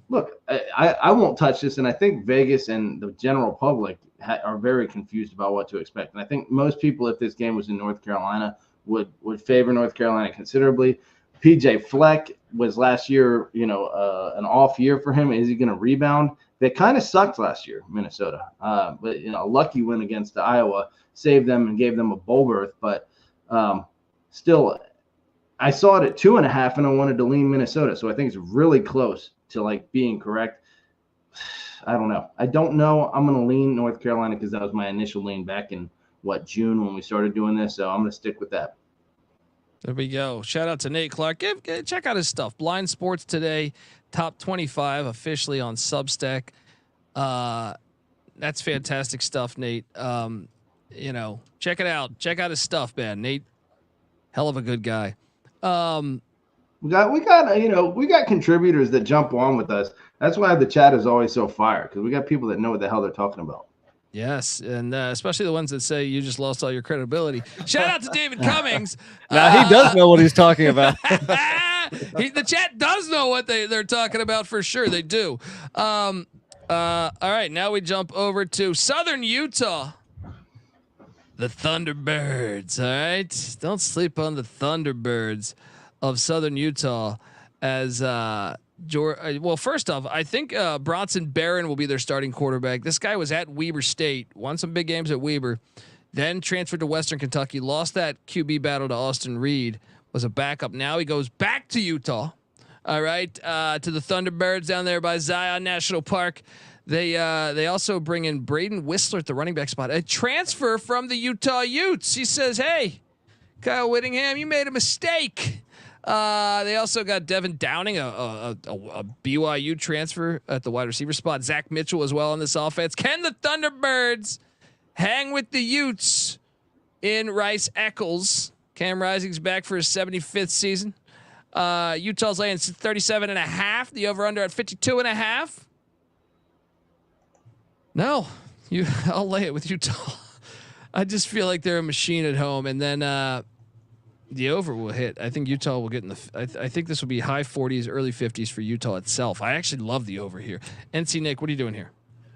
look, I won't touch this, and I think Vegas and the general public are very confused about what to expect. And I think most people, if this game was in North Carolina, would favor North Carolina considerably. PJ Fleck was last year, an off year for him. Is he going to rebound? They kind of sucked last year, Minnesota. But a lucky win against Iowa saved them and gave them a bowl berth. But still, I saw it at 2.5, and I wanted to lean Minnesota. So I think it's really close to being correct. I don't know. I'm going to lean North Carolina because that was my initial lean back in June when we started doing this. So I'm going to stick with that. There we go. Shout out to Nate Clark. Check out his stuff. Blind Sports Today, top 25 officially on Substack. That's fantastic stuff, Nate. Check it out. Check out his stuff, man. Nate, hell of a good guy. We got contributors that jump on with us. That's why the chat is always so fire, because we got people that know what the hell they're talking about. Yes, and especially the ones that say you just lost all your credibility. Shout out to David Cummings. Now he does know what he's talking about. The chat does know what they're talking about for sure. They do. All right, now we jump over to Southern Utah. The Thunderbirds. All right, don't sleep on the Thunderbirds of Southern Utah. As first off, I think Bronson Barron will be their starting quarterback. This guy was at Weber State, won some big games at Weber, then transferred to Western Kentucky, lost that QB battle to Austin Reed, was a backup. Now he goes back to Utah. All right, to the Thunderbirds down there by Zion National Park. They also bring in Braden Whistler at the running back spot, a transfer from the Utah Utes. He says, "Hey, Kyle Whittingham, you made a mistake." They also got Devin Downing, a BYU transfer at the wide receiver spot. Zach Mitchell as well on this offense. Can the Thunderbirds hang with the Utes in Rice Eccles? Cam Rising's back for his 75th season. Utah's laying 37.5. The over under at 52.5. No, I'll lay it with Utah. I just feel like they're a machine at home, and then the over will hit. I think Utah will get in the. I think this will be high 40s, early 50s for Utah itself. I actually love the over here. NC Nick, what are you doing here?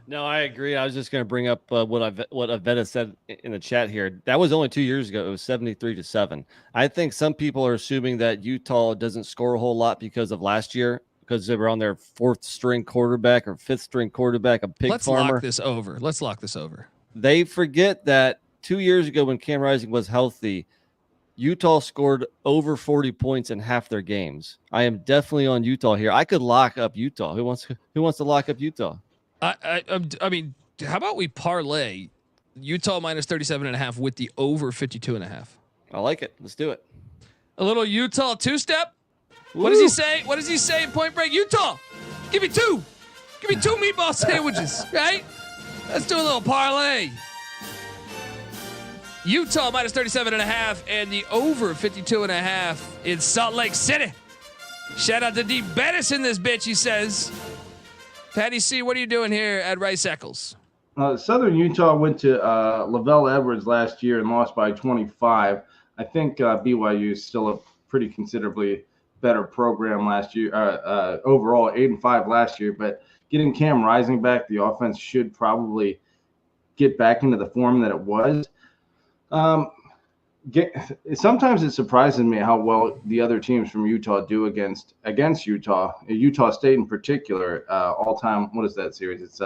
No, I agree. I was just going to bring up what Avetta said in the chat here. That was only 2 years ago. It was 73-7. I think some people are assuming that Utah doesn't score a whole lot because of last year, because they were on their fourth string quarterback or fifth string quarterback, a pig farmer. Let's lock this over. They forget that 2 years ago when Cam Rising was healthy, Utah scored over 40 points in half their games. I am definitely on Utah here. I could lock up Utah. Who wants to lock up Utah? I mean, how about we parlay Utah minus 37.5 with the over 52.5? I like it. Let's do it. A little Utah two-step. What does he say? What does he say in Point Break? Utah, give me two. Give me 2 meatball sandwiches, right? Let's do a little parlay. Utah minus 37.5 and the over 52.5 in Salt Lake City. Shout out to D. Bettis in this bitch, he says. Patty C, what are you doing here at Rice Eccles? Southern Utah went to Lavelle Edwards last year and lost by 25. I think BYU is still a pretty considerably better program last year. Overall, 8-5 last year. But getting Cam Rising back, the offense should probably get back into the form that it was. Sometimes it surprises me how well the other teams from Utah do against Utah State in particular. All time, what is that series? It's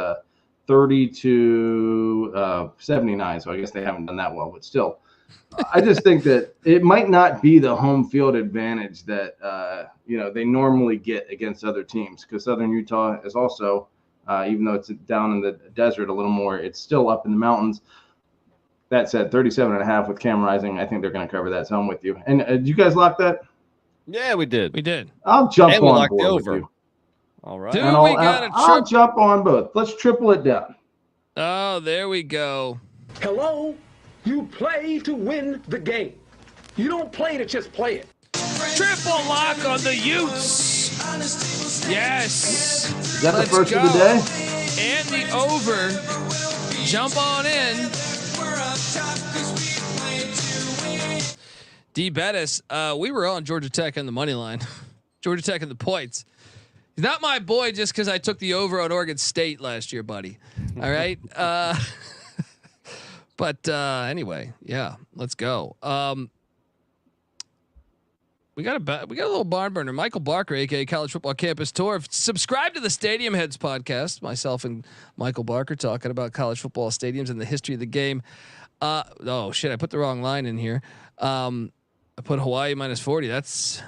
30-79. So I guess they haven't done that well, but still, I just think that it might not be the home field advantage that they normally get against other teams, because Southern Utah is also, even though it's down in the desert a little more, it's still up in the mountains. That said, 37.5 with Cam Rising, I think they're going to cover that. So I'm with you. And did you guys lock that? Yeah, we did. We did. I'll jump and on board over. with you. All right. Dude, I'll jump on both. Let's triple it down. Oh, there we go. Hello? You play to win the game. You don't play to just play it. Triple lock on the Utes. Yes. Is that the first of the day? And the over. Jump on in. D. Bettis, we were on Georgia Tech and the money line. Georgia Tech and the points. He's not my boy just because I took the over on Oregon State last year, buddy. All right. But anyway, yeah, let's go. We got a little barn burner. Michael Barker, aka College Football Campus Tour. Subscribe to the Stadium Heads podcast. Myself and Michael Barker talking about college football stadiums and the history of the game. Oh shit, I put the wrong line in here. I put Hawaii minus 40. That's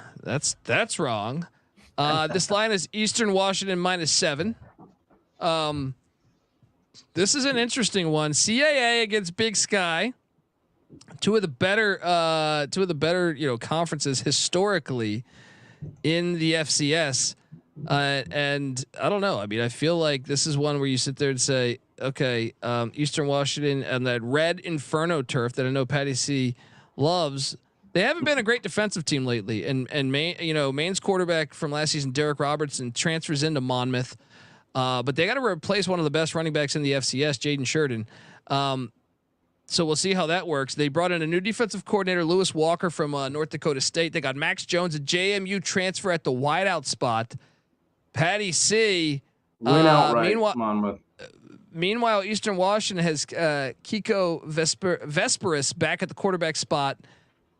wrong. This line is Eastern Washington minus 7. This is an interesting one. CAA against Big Sky. two of the better conferences historically in the FCS. And I don't know. I mean, I feel like this is one where you sit there and say, okay, Eastern Washington and that red Inferno turf that I know Patty C loves. They haven't been a great defensive team lately. And Maine's quarterback from last season, Derek Robertson, transfers into Monmouth. But they got to replace one of the best running backs in the FCS, Jaden Sheridan. So we'll see how that works. They brought in a new defensive coordinator, Lewis Walker from North Dakota State. They got Max Jones, a JMU transfer at the wideout spot. Patty C. Win outright, Monmouth. Meanwhile, Eastern Washington has Kiko Vesperis back at the quarterback spot,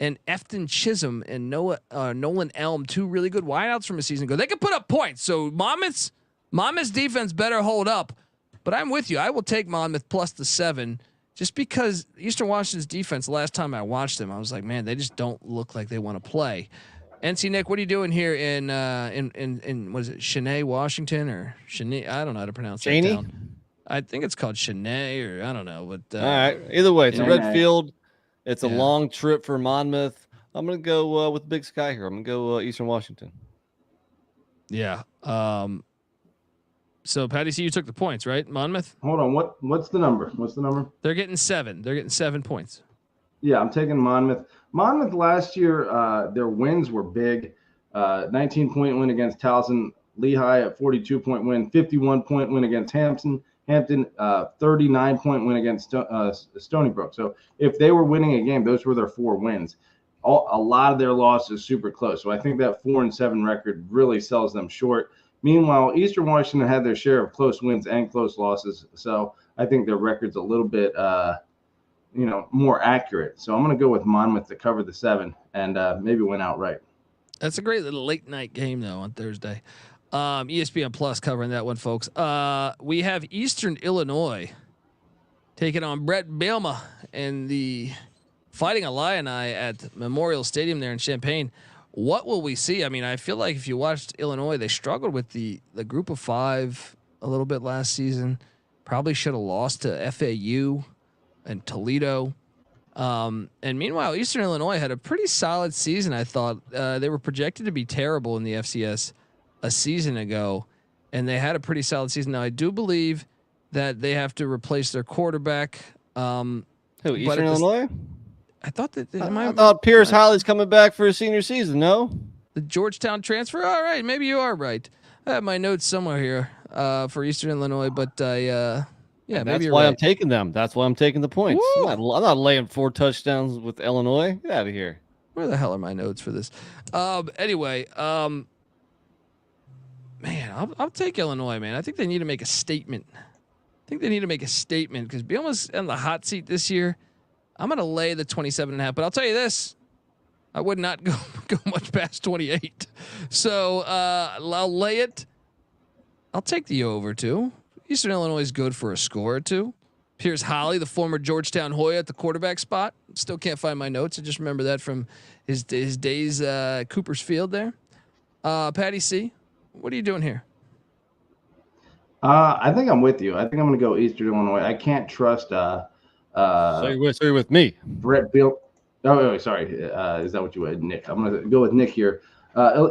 and Efton Chism and Nolan Elm, two really good wideouts from a season ago. They can put up points. So Monmouth's defense better hold up. But I'm with you. I will take Monmouth plus the 7, just because Eastern Washington's defense. Last time I watched them, I was like, man, they just don't look like they want to play. NC Nick, what are you doing here in what is it, Cheney, Washington, or Cheney? I don't know how to pronounce that town. I think it's called Cheney, or I don't know. But all right, either way, it's a red field. It's a long trip for Monmouth. I'm gonna go with Big Sky here. I'm gonna go Eastern Washington. Yeah. So Patty C, you took the points, right? Monmouth. Hold on. What's the number? They're getting 7. They're getting 7 points. Yeah, I'm taking Monmouth. Monmouth last year, their wins were big. 19-point win against Towson. Lehigh, a 42-point win. 51-point win against Hampton. 39-point win against Stony Brook. So if they were winning a game, those were their 4 wins. A lot of their losses super close. So I think that 4-7 record really sells them short. Meanwhile, Eastern Washington had their share of close wins and close losses. So I think their record's a little bit more accurate. So I'm going to go with Monmouth to cover the 7 and maybe win outright. That's a great little late night game though on Thursday. ESPN Plus covering that one, folks. We have Eastern Illinois taking on Brett Bielema and the Fighting Illini at Memorial Stadium there in Champaign. What will we see? I mean, I feel like if you watched Illinois, they struggled with the group of 5 a little bit last season. Probably should have lost to FAU and Toledo. And meanwhile, Eastern Illinois had a pretty solid season. I thought they were projected to be terrible in the FCS a season ago, and they had a pretty solid season. Now, I do believe that they have to replace their quarterback. Who, Eastern Illinois? I thought that I thought Pierce Holly's coming back for his senior season. No, the Georgetown transfer. All right, maybe you are right. I have my notes somewhere here for Eastern Illinois, but yeah, that's maybe you're why right. I'm taking them. That's why I'm taking the points. I'm not laying 4 touchdowns with Illinois. Get out of here. Where the hell are my notes for this? Anyway, man, I'll take Illinois, man. I think they need to make a statement. Because Bielema's in the hot seat this year. I'm going to lay the 27.5, but I'll tell you this. I would not go much past 28. So I'll lay it. I'll take the over too. Eastern Illinois is good for a score or two. Pierce Holly, the former Georgetown Hoya at the quarterback spot. Still can't find my notes. I just remember that from his days Cooper's Field there. Patty C, what are you doing here? I think I'm with you. I think I'm going to go Eastern Illinois. I can't trust. So you're with me, Brett Bill. Oh, sorry. Is that what you would, Nick? I'm going to go with Nick here.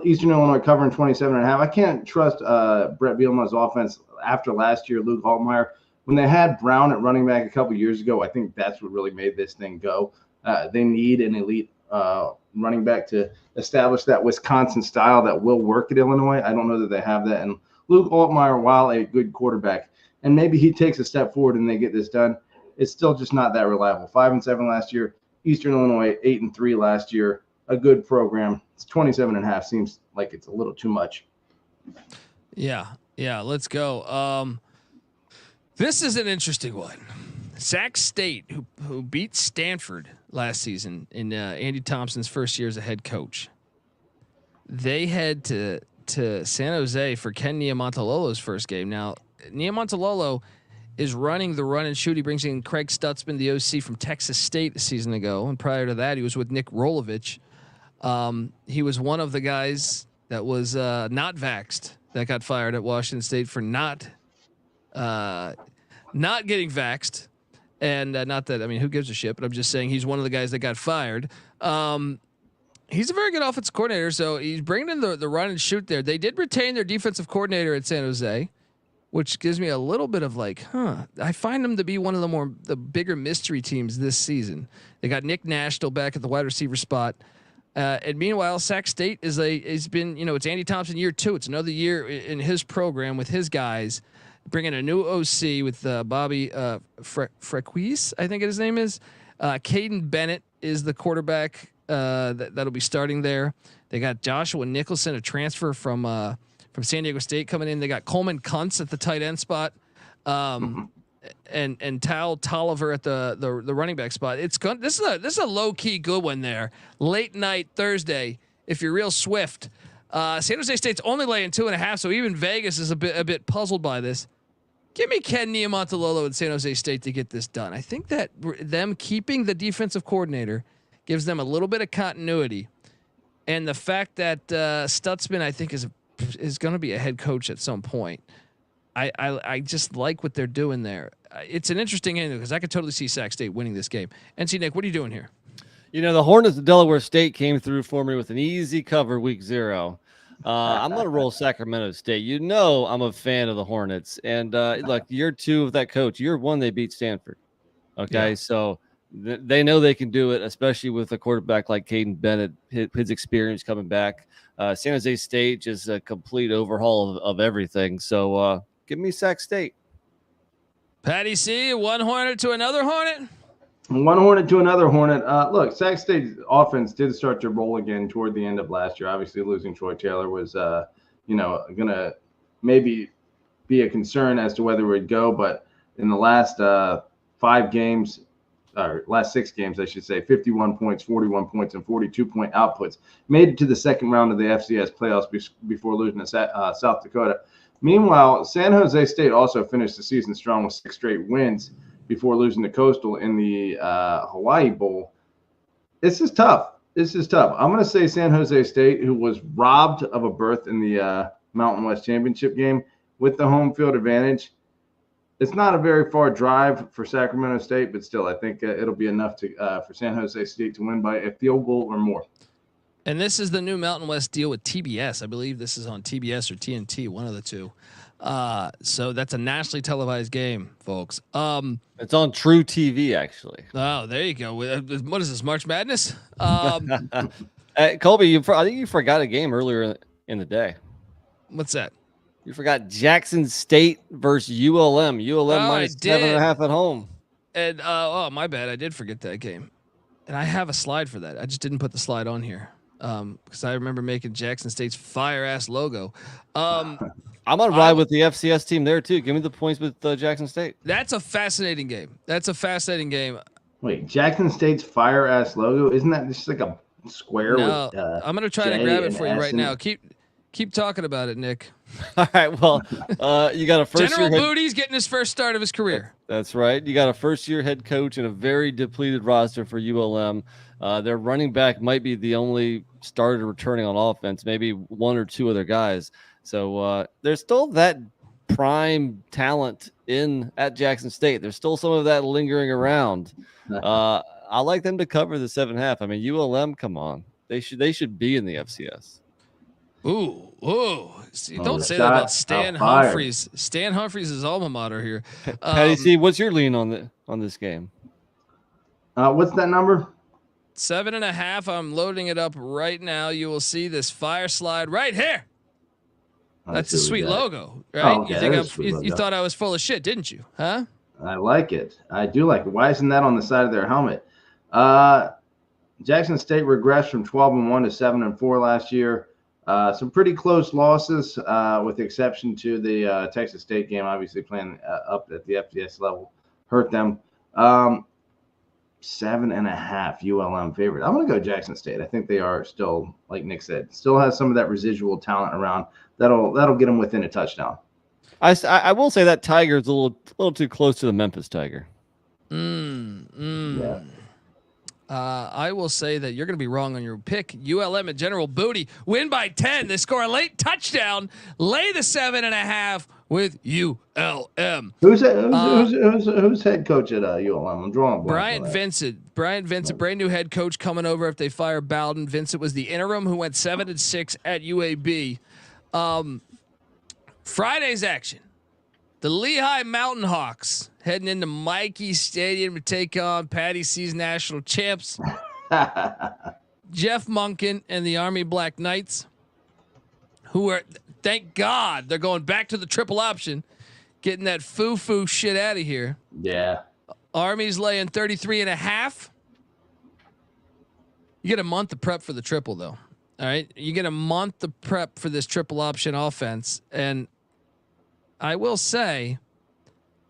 Eastern Illinois covering 27.5. I can't trust Brett Bielema's offense after last year. Luke Altmaier, when they had Brown at running back a couple years ago, I think that's what really made this thing go. They need an elite running back to establish that Wisconsin style that will work at Illinois. I don't know that they have that. And Luke Altmaier, while a good quarterback, and maybe he takes a step forward and they get this done, it's still just not that reliable. 5-7 last year. Eastern Illinois 8-3 last year. A good program. It's 27.5. Seems like it's a little too much. Yeah. Let's go. This is an interesting one. Sac State, who beat Stanford last season in Andy Thompson's first year as a head coach. They head to San Jose for Ken Niumatalolo's first game. Now, Niumatalolo is running the run and shoot. He brings in Craig Stutzman, the OC from Texas State a season ago. And prior to that, he was with Nick Rolovich. He was one of the guys that was not vaxxed that got fired at Washington State for not getting vaxxed. And not that, I mean, who gives a shit, but I'm just saying he's one of the guys that got fired. He's a very good offensive coordinator, so he's bringing in the run and shoot there. They did retain their defensive coordinator at San Jose, which gives me a little bit of like, I find them to be one of the bigger mystery teams this season. They got Nick Nash still back at the wide receiver spot. And meanwhile, Sac State has been, it's Andy Thompson year 2. It's another year in his program with his guys, bringing a new OC with Bobby Frequise, I think his name is. Caden Bennett is the quarterback that'll be starting there. They got Joshua Nicholson, a transfer from San Diego State, coming in. They got Coleman Kuntz at the tight end spot, and Tal Tolliver at the running back spot. This is a low key good one there. Late night Thursday, if you're real swift. San Jose State's only laying 2.5, so even Vegas is a bit puzzled by this. Give me Ken Niumatalolo and San Jose State to get this done. I think that them keeping the defensive coordinator gives them a little bit of continuity, and the fact that Stutzman, I think, is going to be a head coach at some point. I just like what they're doing there. It's an interesting end because I could totally see Sac State winning this game. NC Nick, what are you doing here? The Hornets of Delaware State came through for me with an easy cover week 0. I'm going to roll Sacramento State. I'm a fan of the Hornets. And look, year 2 of that coach, year 1, they beat Stanford. Okay, so they know they can do it, especially with a quarterback like Caden Bennett, his experience coming back. San Jose State just a complete overhaul of everything. So give me Sac State. Patty C, one Hornet to another Hornet. One Hornet to another Hornet. Look, Sac State's offense did start to roll again toward the end of last year. Obviously, losing Troy Taylor was, going to maybe be a concern as to whether it would go. But in the last 5 games, or last 6 games, I should say, 51 points, 41 points, and 42-point outputs. Made it to the second round of the FCS playoffs before losing to South Dakota. Meanwhile, San Jose State also finished the season strong with 6 straight wins before losing to Coastal in the Hawaii Bowl. This is tough. I'm going to say San Jose State, who was robbed of a berth in the Mountain West Championship game with the home field advantage. It's not a very far drive for Sacramento State, but still, I think it'll be enough for San Jose State to win by a field goal or more. And this is the new Mountain West deal with TBS. I believe this is on TBS or TNT, one of the two. So that's a nationally televised game, folks. It's on True TV, actually. Oh, there you go. What is this, March Madness? Colby, I think you forgot a game earlier in the day. What's that? You forgot Jackson State versus ULM. ULM minus 7.5 at home. And my bad. I did forget that game. And I have a slide for that. I just didn't put the slide on here. Because I remember making Jackson State's fire ass logo. I'm gonna ride with the FCS team there too. Give me the points with Jackson State. That's a fascinating game. Wait, Jackson State's fire ass logo, isn't that just like a square? No, with I'm gonna try to grab it for you right now. Keep talking about it, Nick. All right. Well, you got a first General year Booty's getting his first start of his career. That's right. You got a first-year head coach and a very depleted roster for ULM. Their running back might be the only starter returning on offense, maybe 1 or 2 other guys. So there's still that prime talent at Jackson State. There's still some of that lingering around. I like them to cover the 7.5. I mean, ULM, come on, they should be in the FCS. Ooh. Don't say that about Stan Humphries. Stan Humphries is alma mater here. Patty C, what's your lean on this game? What's that number? 7.5. I'm loading it up right now. You will see this fire slide right here. That's a sweet logo, right? Oh, okay. You thought I was full of shit, didn't you? Huh? I like it. I do like it. Why isn't that on the side of their helmet? Jackson State regressed from 12-1 to 7-4 last year. Some pretty close losses, with the exception to the Texas State game. Obviously, playing up at the FCS level hurt them. 7.5 ULM favorite. I'm going to go Jackson State. I think they are still, like Nick said, still has some of that residual talent around that'll get them within a touchdown. I will say that Tiger is a little too close to the Memphis Tiger. Yeah. I will say that you're going to be wrong on your pick. ULM and General Booty win by 10. They score a late touchdown, lay the 7.5 with ULM. Who's head coach at ULM? I'm drawing a blank. Bryant Vincent. Brand new head coach coming over if they fire Bowden. Vincent was the interim who went 7-6 at UAB. Friday's action. The Lehigh Mountain Hawks heading into Mikey Stadium to take on Patty C's national champs, Jeff Monken and the Army Black Knights, who are, thank God, they're going back to the triple option, getting that foo shit out of here. Yeah. Army's laying 33.5. You get a month of prep for the triple, though. All right, you get a month of prep for this triple option offense, and I will say,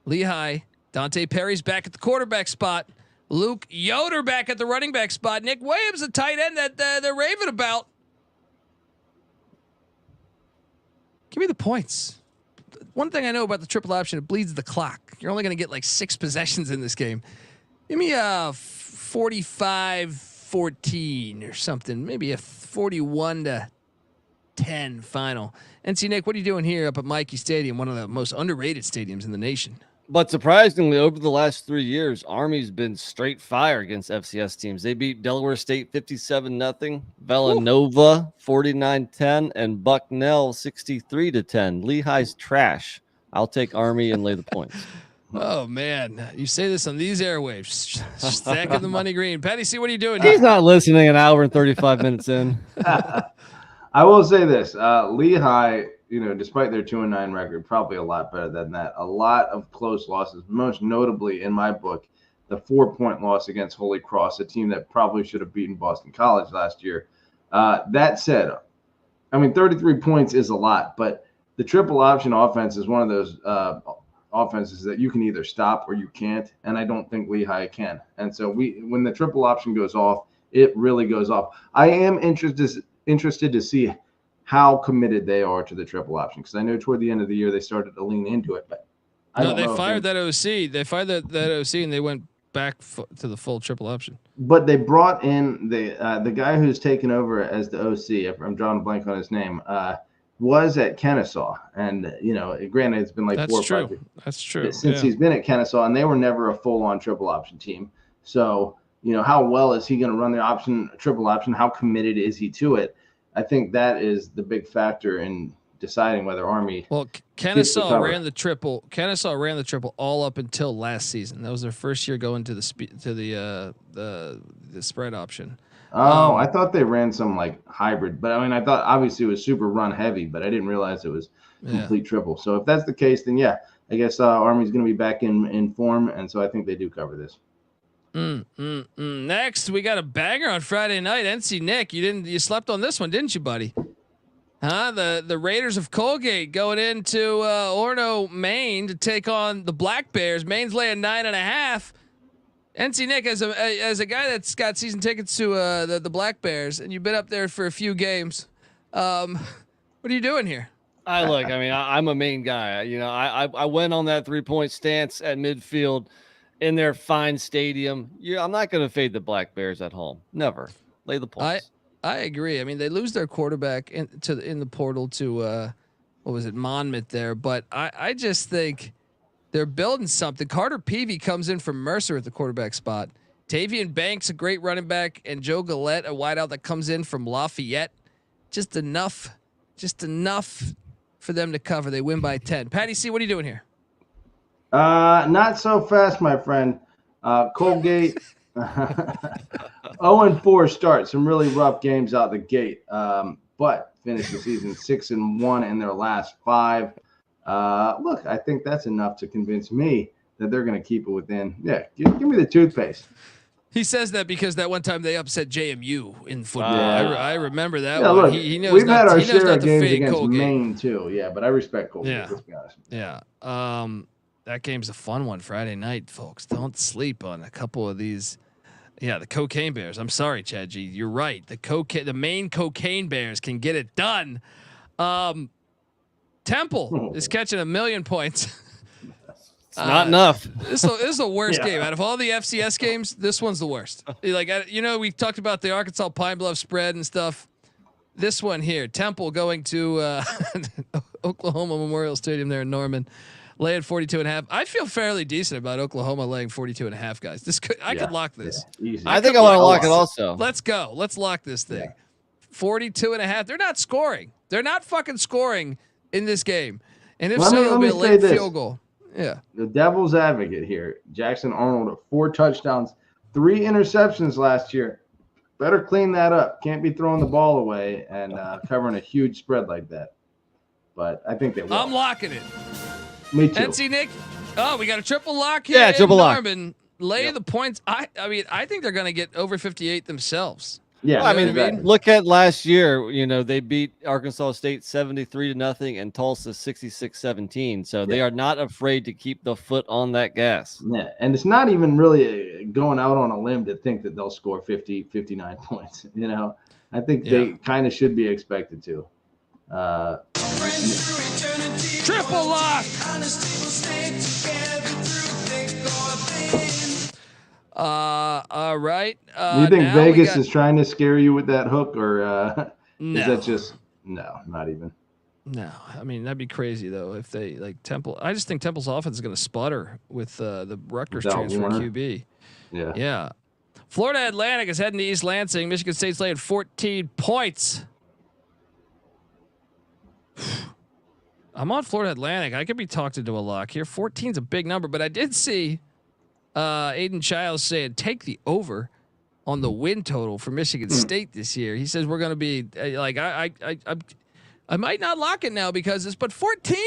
Lehigh, Dante Perry's back at the quarterback spot. Luke Yoder back at the running back spot. Nick Williams, a tight end that they're raving about. Give me the points. One thing I know about the triple option, it bleeds the clock. You're only going to get like 6 possessions in this game. Give me a 45-14 or something. Maybe a 41-10 final. NC Nick, what are you doing here up at Mikey Stadium, one of the most underrated stadiums in the nation? But surprisingly, over the last 3 years, Army's been straight fire against FCS teams. They beat Delaware State 57-0, Villanova 49-10, and Bucknell 63-10. Lehigh's trash. I'll take Army and lay the points. Oh man, you say this on these airwaves. Stacking the money green. Patty C, what are you doing here? He's not listening an hour and 35 minutes in. I will say this: Lehigh, despite their 2-9 record, probably a lot better than that. A lot of close losses, most notably in my book, the 4-point loss against Holy Cross, a team that probably should have beaten Boston College last year. That said, 33 points is a lot, but the triple option offense is one of those offenses that you can either stop or you can't, and I don't think Lehigh can. And so when the triple option goes off, it really goes off. I am interested to see how committed they are to the triple option, because I know toward the end of the year they started to lean into it. But they fired that OC. They fired that OC, and they went back to the full triple option. But they brought in the guy who's taken over as the OC. I'm drawing a blank on his name. Was at Kennesaw, and granted it's been like That's 4 or true. 5 years. That's true. Since he's been at Kennesaw, and they were never a full-on triple option team. So how well is he going to run the triple option? How committed is he to it? I think that is the big factor in deciding whether Army. Well, Kennesaw ran the triple. Kennesaw ran the triple all up until last season. That was their first year going to the spread option. Oh, I thought they ran some like hybrid, but I thought obviously it was super run heavy, but I didn't realize it was complete triple. So if that's the case, then yeah, I guess Army's going to be back in form, and so I think they do cover this. Next, we got a banger on Friday night. NC Nick, you slept on this one, didn't you, buddy? Huh? The Raiders of Colgate going into Orono, Maine to take on the Black Bears. Maine's laying 9.5. NC Nick, as a guy that's got season tickets to the Black Bears, and you've been up there for a few games, what are you doing here? I'm a Maine guy. I went on that 3-point stance at midfield in their fine stadium. I'm not going to fade the Black Bears at home. Never. Lay the points. I agree. They lose their quarterback in the portal to Monmouth there, but I just think they're building something. Carter Peavy comes in from Mercer at the quarterback spot. Tavian Banks, a great running back, and Joe Gillette, a wideout that comes in from Lafayette. Just enough for them to cover. They win by 10. Patty C, what are you doing here? Not so fast, my friend. Colgate 0-4 start. Some really rough games out the gate, but finished the season 6-1 in their last 5. Look, I think that's enough to convince me that they're going to keep it within. Yeah, give me the toothpaste. He says that because that one time they upset JMU in football. I remember that one. Look, he knows we've not, had our he knows share not of to games fade against Colgate. Maine too. Yeah, but I respect Colgate. Yeah. Let's be honest. Yeah. That game's a fun one Friday night, folks. Don't sleep on a couple of these. Yeah, the Cocaine Bears. I'm sorry, Chad G. You're right. The Maine Cocaine Bears can get it done. Temple is catching 1,000,000 points. It's not enough. This is the worst game out of all the FCS games. This one's the worst. We talked about the Arkansas Pine Bluff spread and stuff. This one here, Temple going to Oklahoma Memorial Stadium there in Norman. Lay at 42.5. I feel fairly decent about Oklahoma laying 42.5, guys. I could lock this. Easy. I think I want to lock it also. Let's go. Let's lock this thing. 42.5. They're not scoring. They're not fucking scoring in this game. And if it'll be a late field goal. Yeah. The devil's advocate here. Jackson Arnold, 4 touchdowns, 3 interceptions last year. Better clean that up. Can't be throwing the ball away and covering a huge spread like that. But I think they will. I'm locking it. Me too. NC Nick. Oh, we got a triple lock here. Yeah, triple lock. Lay the points. I mean, I think they're going to get over 58 themselves. Yeah, I mean, look at last year. You know, they beat Arkansas State 73-0 and Tulsa 66-17. So they are not afraid to keep the foot on that gas. Yeah, and it's not even really going out on a limb to think that they'll score 50, 59 points. You know, I think they kind of should be expected to. Triple lock. All right. Do you think Vegas is trying to scare you with that hook, or is that just not even? No, I mean that'd be crazy though if they like Temple. I just think Temple's offense is going to sputter with the Rutgers transfer QB. Yeah. Florida Atlantic is heading to East Lansing. Michigan State's laying 14 points. I'm on Florida Atlantic. I could be talked into a lock here. 14's a big number, but I did see Aiden Childs saying take the over on the win total for Michigan State this year. He says we're going to be like I might not lock it now because it's but 14.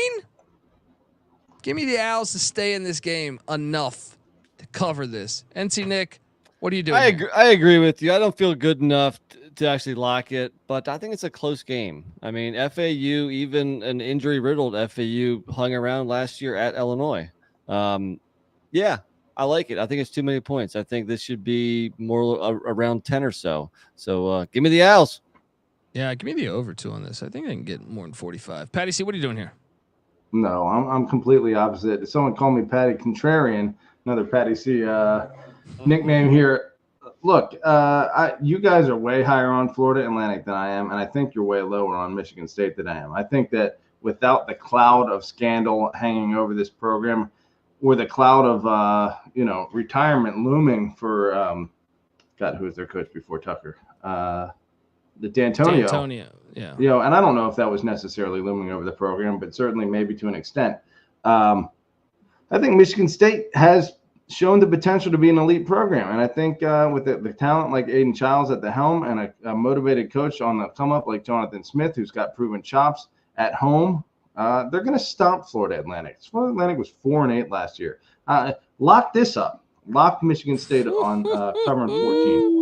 Give me the Owls to stay in this game enough to cover this. NC Nick, what are you doing? I agree with you. I don't feel good enough to actually lock it, but I think it's a close game. I mean, FAU, even an injury-riddled FAU, hung around last year at Illinois. Yeah, I like it. I think it's too many points. I think this should be more around 10 or so. So give me the Owls. Yeah, give me the over 2 on this. I think I can get more than 45. Patty C, what are you doing here? No, I'm completely opposite. Someone called me Patty Contrarian, another Patty C nickname here. Look, you guys are way higher on Florida Atlantic than I am, and I think you're way lower on Michigan State than I am. I think that without the cloud of scandal hanging over this program, or the cloud of retirement looming for God, who was their coach before Tucker? The D'Antonio. Yeah. You know, and I don't know if that was necessarily looming over the program, but certainly maybe to an extent. I think Michigan State has shown the potential to be an elite program. And I think with the talent like Aiden Childs at the helm and a motivated coach on the come up like Jonathan Smith, who's got proven chops at home, they're going to stomp Florida Atlantic. Florida Atlantic was 4-8 last year. Lock this up. Lock Michigan State on covering 14.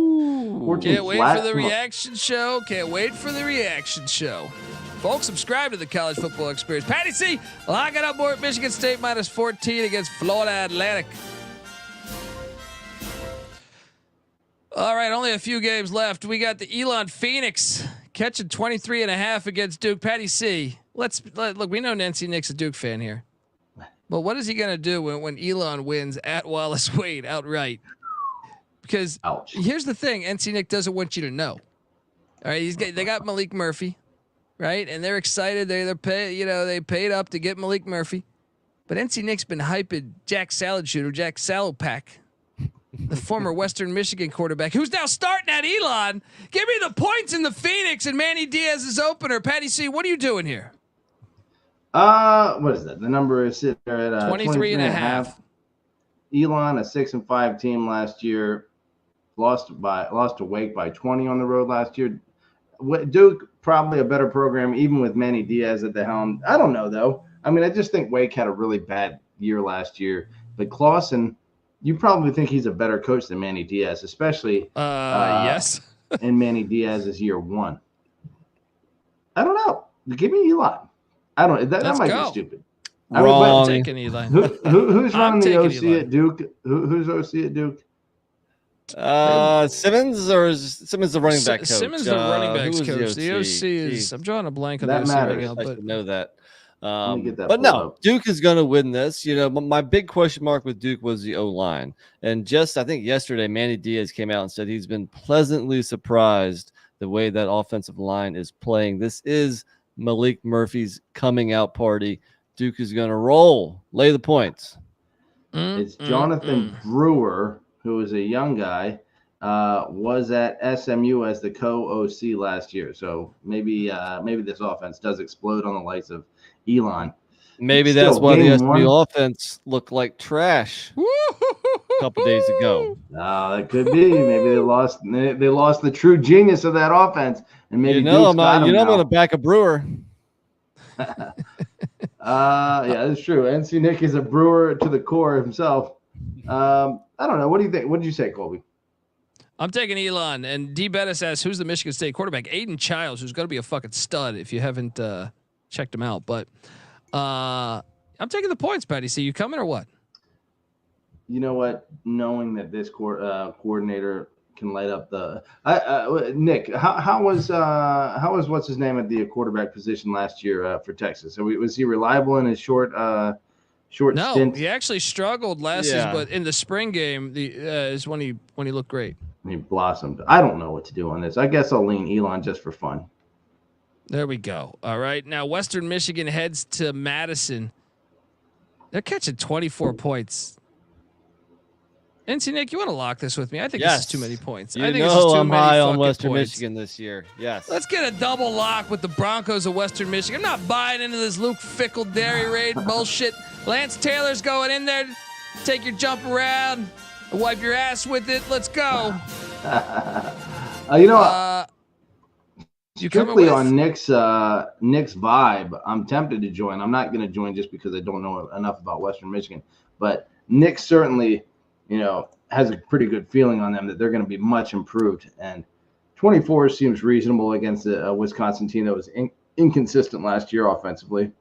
Can't wait for the reaction show. Can't wait for the reaction show. Folks, subscribe to the College Football Experience. Patty C, lock it up more at Michigan State minus 14 against Florida Atlantic. All right, only a few games left. We got the Elon Phoenix catching 23.5 against Duke. Patty C, look. We know Nancy Nick's a Duke fan here, but what is he gonna do when Elon wins at Wallace Wade outright? Because here's the thing: NC Nick doesn't want you to know. All right, they got Malik Murphy, right, and they're excited. They paid up to get Malik Murphy, but NC Nick's been hyping Jack Salopack, the former Western Michigan quarterback, who's now starting at Elon. Give me the points in the Phoenix and Manny Diaz's opener. Patty C, what are you doing here? What is that? The number is sitting there at 23.5. Elon, a 6-5 team last year, lost to Wake by 20 on the road last year. Duke, probably a better program, even with Manny Diaz at the helm. I don't know, though. I mean, I just think Wake had a really bad year last year. But Clawson, you probably think he's a better coach than Manny Diaz, especially yes. in Manny Diaz's year 1. I don't know. Give me Elon. I don't. That might be stupid. Wrong. I'm taking Eli. Who's running the OC Eli. At Duke? Who's OC at Duke? Simmons the running back coach. Simmons the running backs coach. The OC is. I'm drawing a blank on that. Matters. I should know that. But no, Duke is going to win this. You know, my big question mark with Duke was the O-line. And just, I think yesterday, Manny Diaz came out and said he's been pleasantly surprised the way that offensive line is playing. This is Malik Murphy's coming out party. Duke is going to roll. Lay the points. It's Jonathan Brewer, who is a young guy, was at SMU as the co-OC last year. So maybe this offense does explode on the likes of Elon. Maybe that's why the SMU offense looked like trash a couple days ago. That could be. Maybe they lost the true genius of that offense, and maybe I'm going to back a Brewer. Yeah, that's true. NC Nick is a Brewer to the core himself. I don't know. What do you think? What did you say, Colby? I'm taking Elon. And D. Bettis asks, who's the Michigan State quarterback? Aiden Childs, who's going to be a fucking stud if you haven't checked him out. But I'm taking the points, Patty. See, you coming or what? You know what? Knowing that this coordinator can light up the Nick, how was what's his name at the quarterback position last year for Texas? So was he reliable in his short stint? He actually struggled last season, but in the spring game, is when he looked great. He blossomed. I don't know what to do on this. I guess I'll lean Elon just for fun. There we go. All right. Now Western Michigan heads to Madison. They're catching 24 points. NC Nick, you want to lock this with me? I think this is too many points. I think I'm high on Western Michigan this year. Yes. Let's get a double lock with the Broncos of Western Michigan. I'm not buying into this Luke Fickell dairy raid bullshit. Lance Taylor's going in there. Take your jump around. Wipe your ass with it. Let's go. Strictly on Nick's vibe, I'm tempted to join. I'm not going to join just because I don't know enough about Western Michigan. But Nick certainly, has a pretty good feeling on them that they're going to be much improved. And 24 seems reasonable against a Wisconsin team that was inconsistent last year offensively.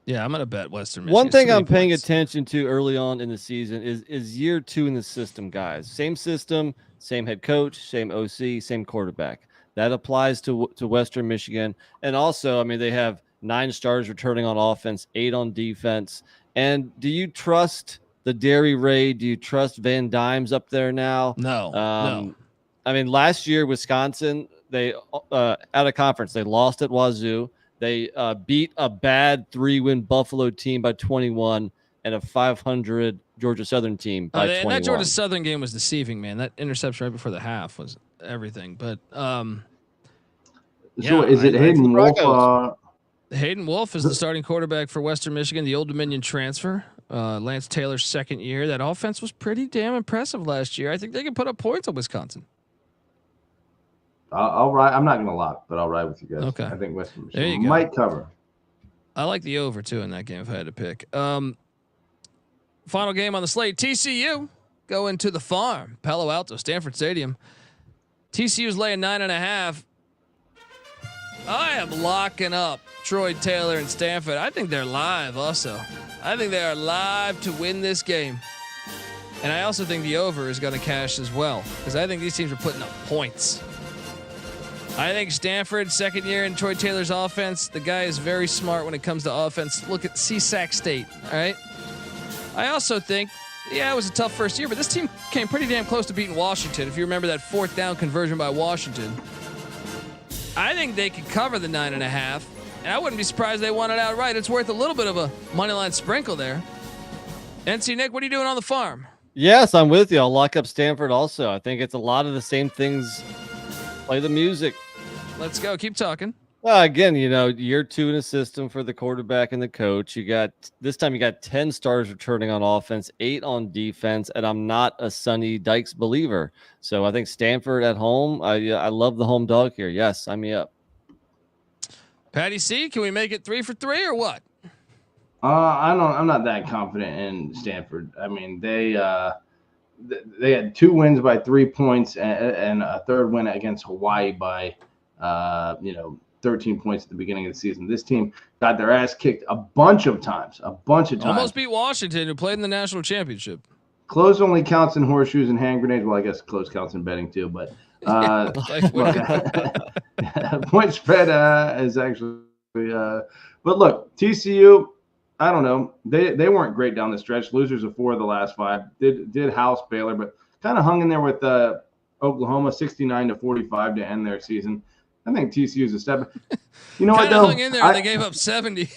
Yeah, I'm going to bet Western Michigan. One thing I'm paying attention to early on in the season is year 2 in the system, guys. Same system, same head coach, same OC, same quarterback. That applies to Western Michigan. And also, they have 9 stars returning on offense, 8 on defense. And do you trust the Dairy Raid? Do you trust Van Dyke's up there now? No. No. Last year, Wisconsin, they out of conference, they lost at Wazoo. They beat a bad 3-win Buffalo team by 21 and a 500 Georgia Southern team by 21. That Georgia Southern game was deceiving, man. That interception right before the half was everything. But so is it Hayden Wolff? Hayden Wolff is the starting quarterback for Western Michigan, the Old Dominion transfer. Lance Taylor's second year. That offense was pretty damn impressive last year. I think they can put up points on Wisconsin. I'll ride. I'm not going to lock, but I'll ride with you guys. Okay. I think Western Michigan might cover. I like the over too in that game if I had to pick. Final game on the slate: TCU going to the Farm, Palo Alto, Stanford Stadium. TCU's laying 9.5. I am locking up Troy Taylor and Stanford. I think they're live also. I think they are live to win this game. And I also think the over is going to cash as well because I think these teams are putting up points. I think Stanford, second year in Troy Taylor's offense, the guy is very smart when it comes to offense. Look at Sac State, all right? I also think, it was a tough first year, but this team came pretty damn close to beating Washington. If you remember that 4th down conversion by Washington. I think they could cover the 9.5, and I wouldn't be surprised they won it outright. It's worth a little bit of a money line sprinkle there. NC Nick, what are you doing on the Farm? Yes, I'm with you. I'll lock up Stanford also. I think it's a lot of the same things. Play the music. Let's go. Keep talking. Again, year 2 in a system for the quarterback and the coach. This time you got 10 stars returning on offense, 8 on defense, and I'm not a Sonny Dykes believer. So I think Stanford at home. I love the home dog here. Yes, sign me up. Patty C, can we make it 3 for 3 or what? I'm not that confident in Stanford. They had 2 wins by 3 points and a third win against Hawaii by 13 points at the beginning of the season. This team got their ass kicked a bunch of times. Almost beat Washington, who played in the national championship. Close only counts in horseshoes and hand grenades. Well, I guess close counts in betting too, but point spread is actually. But look, TCU. I don't know. They weren't great down the stretch. Losers of 4 of the last 5. Did house Baylor, but kind of hung in there with Oklahoma 69-45 to end their season. I think TCU's a step. You know Kind what, of though? hung in there. They gave up 70.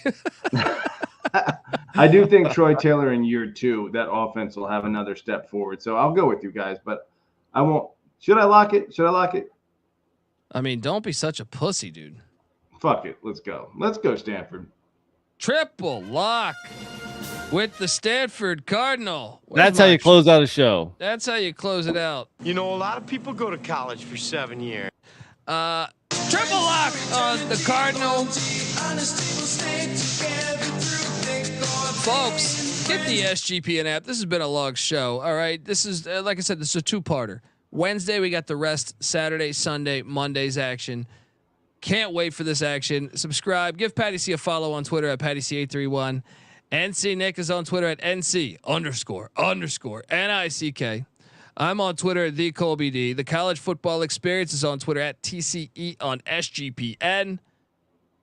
I do think Troy Taylor in year 2, that offense will have another step forward. So I'll go with you guys, but I won't. Should I lock it? I mean, don't be such a pussy, dude. Fuck it. Let's go. Let's go, Stanford. Triple lock with the Stanford Cardinal. That's how you close out a show. That's how you close it out. You know, a lot of people go to college for 7 years. Triple lock on the Cardinals. Folks, get the SGPN app. This has been a long show. All right. This is, like I said, this is a 2-parter. Wednesday, we got the rest. Saturday, Sunday, Monday's action. Can't wait for this action. Subscribe. Give Patty C a follow on Twitter at PattyC831. NC Nick is on Twitter at NC__NICK. I'm on Twitter at TheColbyD. The College Football Experience is on Twitter at TCE on SGPN.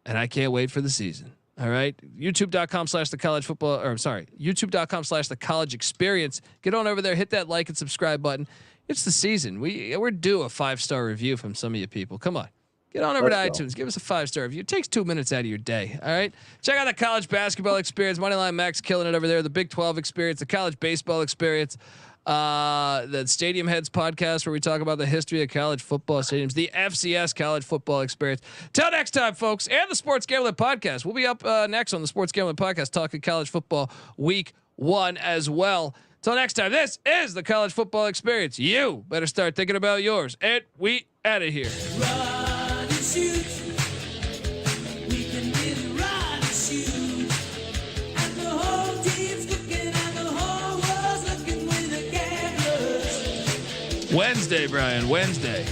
And I can't wait for the season. All right. YouTube.com/the college football, or I'm sorry, YouTube.com/the college experience. Get on over there, hit that like and subscribe button. It's the season. We're due a 5-star review from some of you people. Come on. Get on over to iTunes. Give us a 5-star review. It takes 2 minutes out of your day. All right. Check out the college basketball experience. Moneyline Max killing it over there. The Big 12 experience, the college baseball experience, the Stadium Heads podcast where we talk about the history of college football stadiums, the FCS college football experience. Till next time, folks, and the Sports Gambling podcast. We'll be up next on the Sports Gambling podcast talking college football week 1 as well. Till next time, this is the college football experience. You better start thinking about yours. And we out of here. Wednesday, Brian. Wednesday.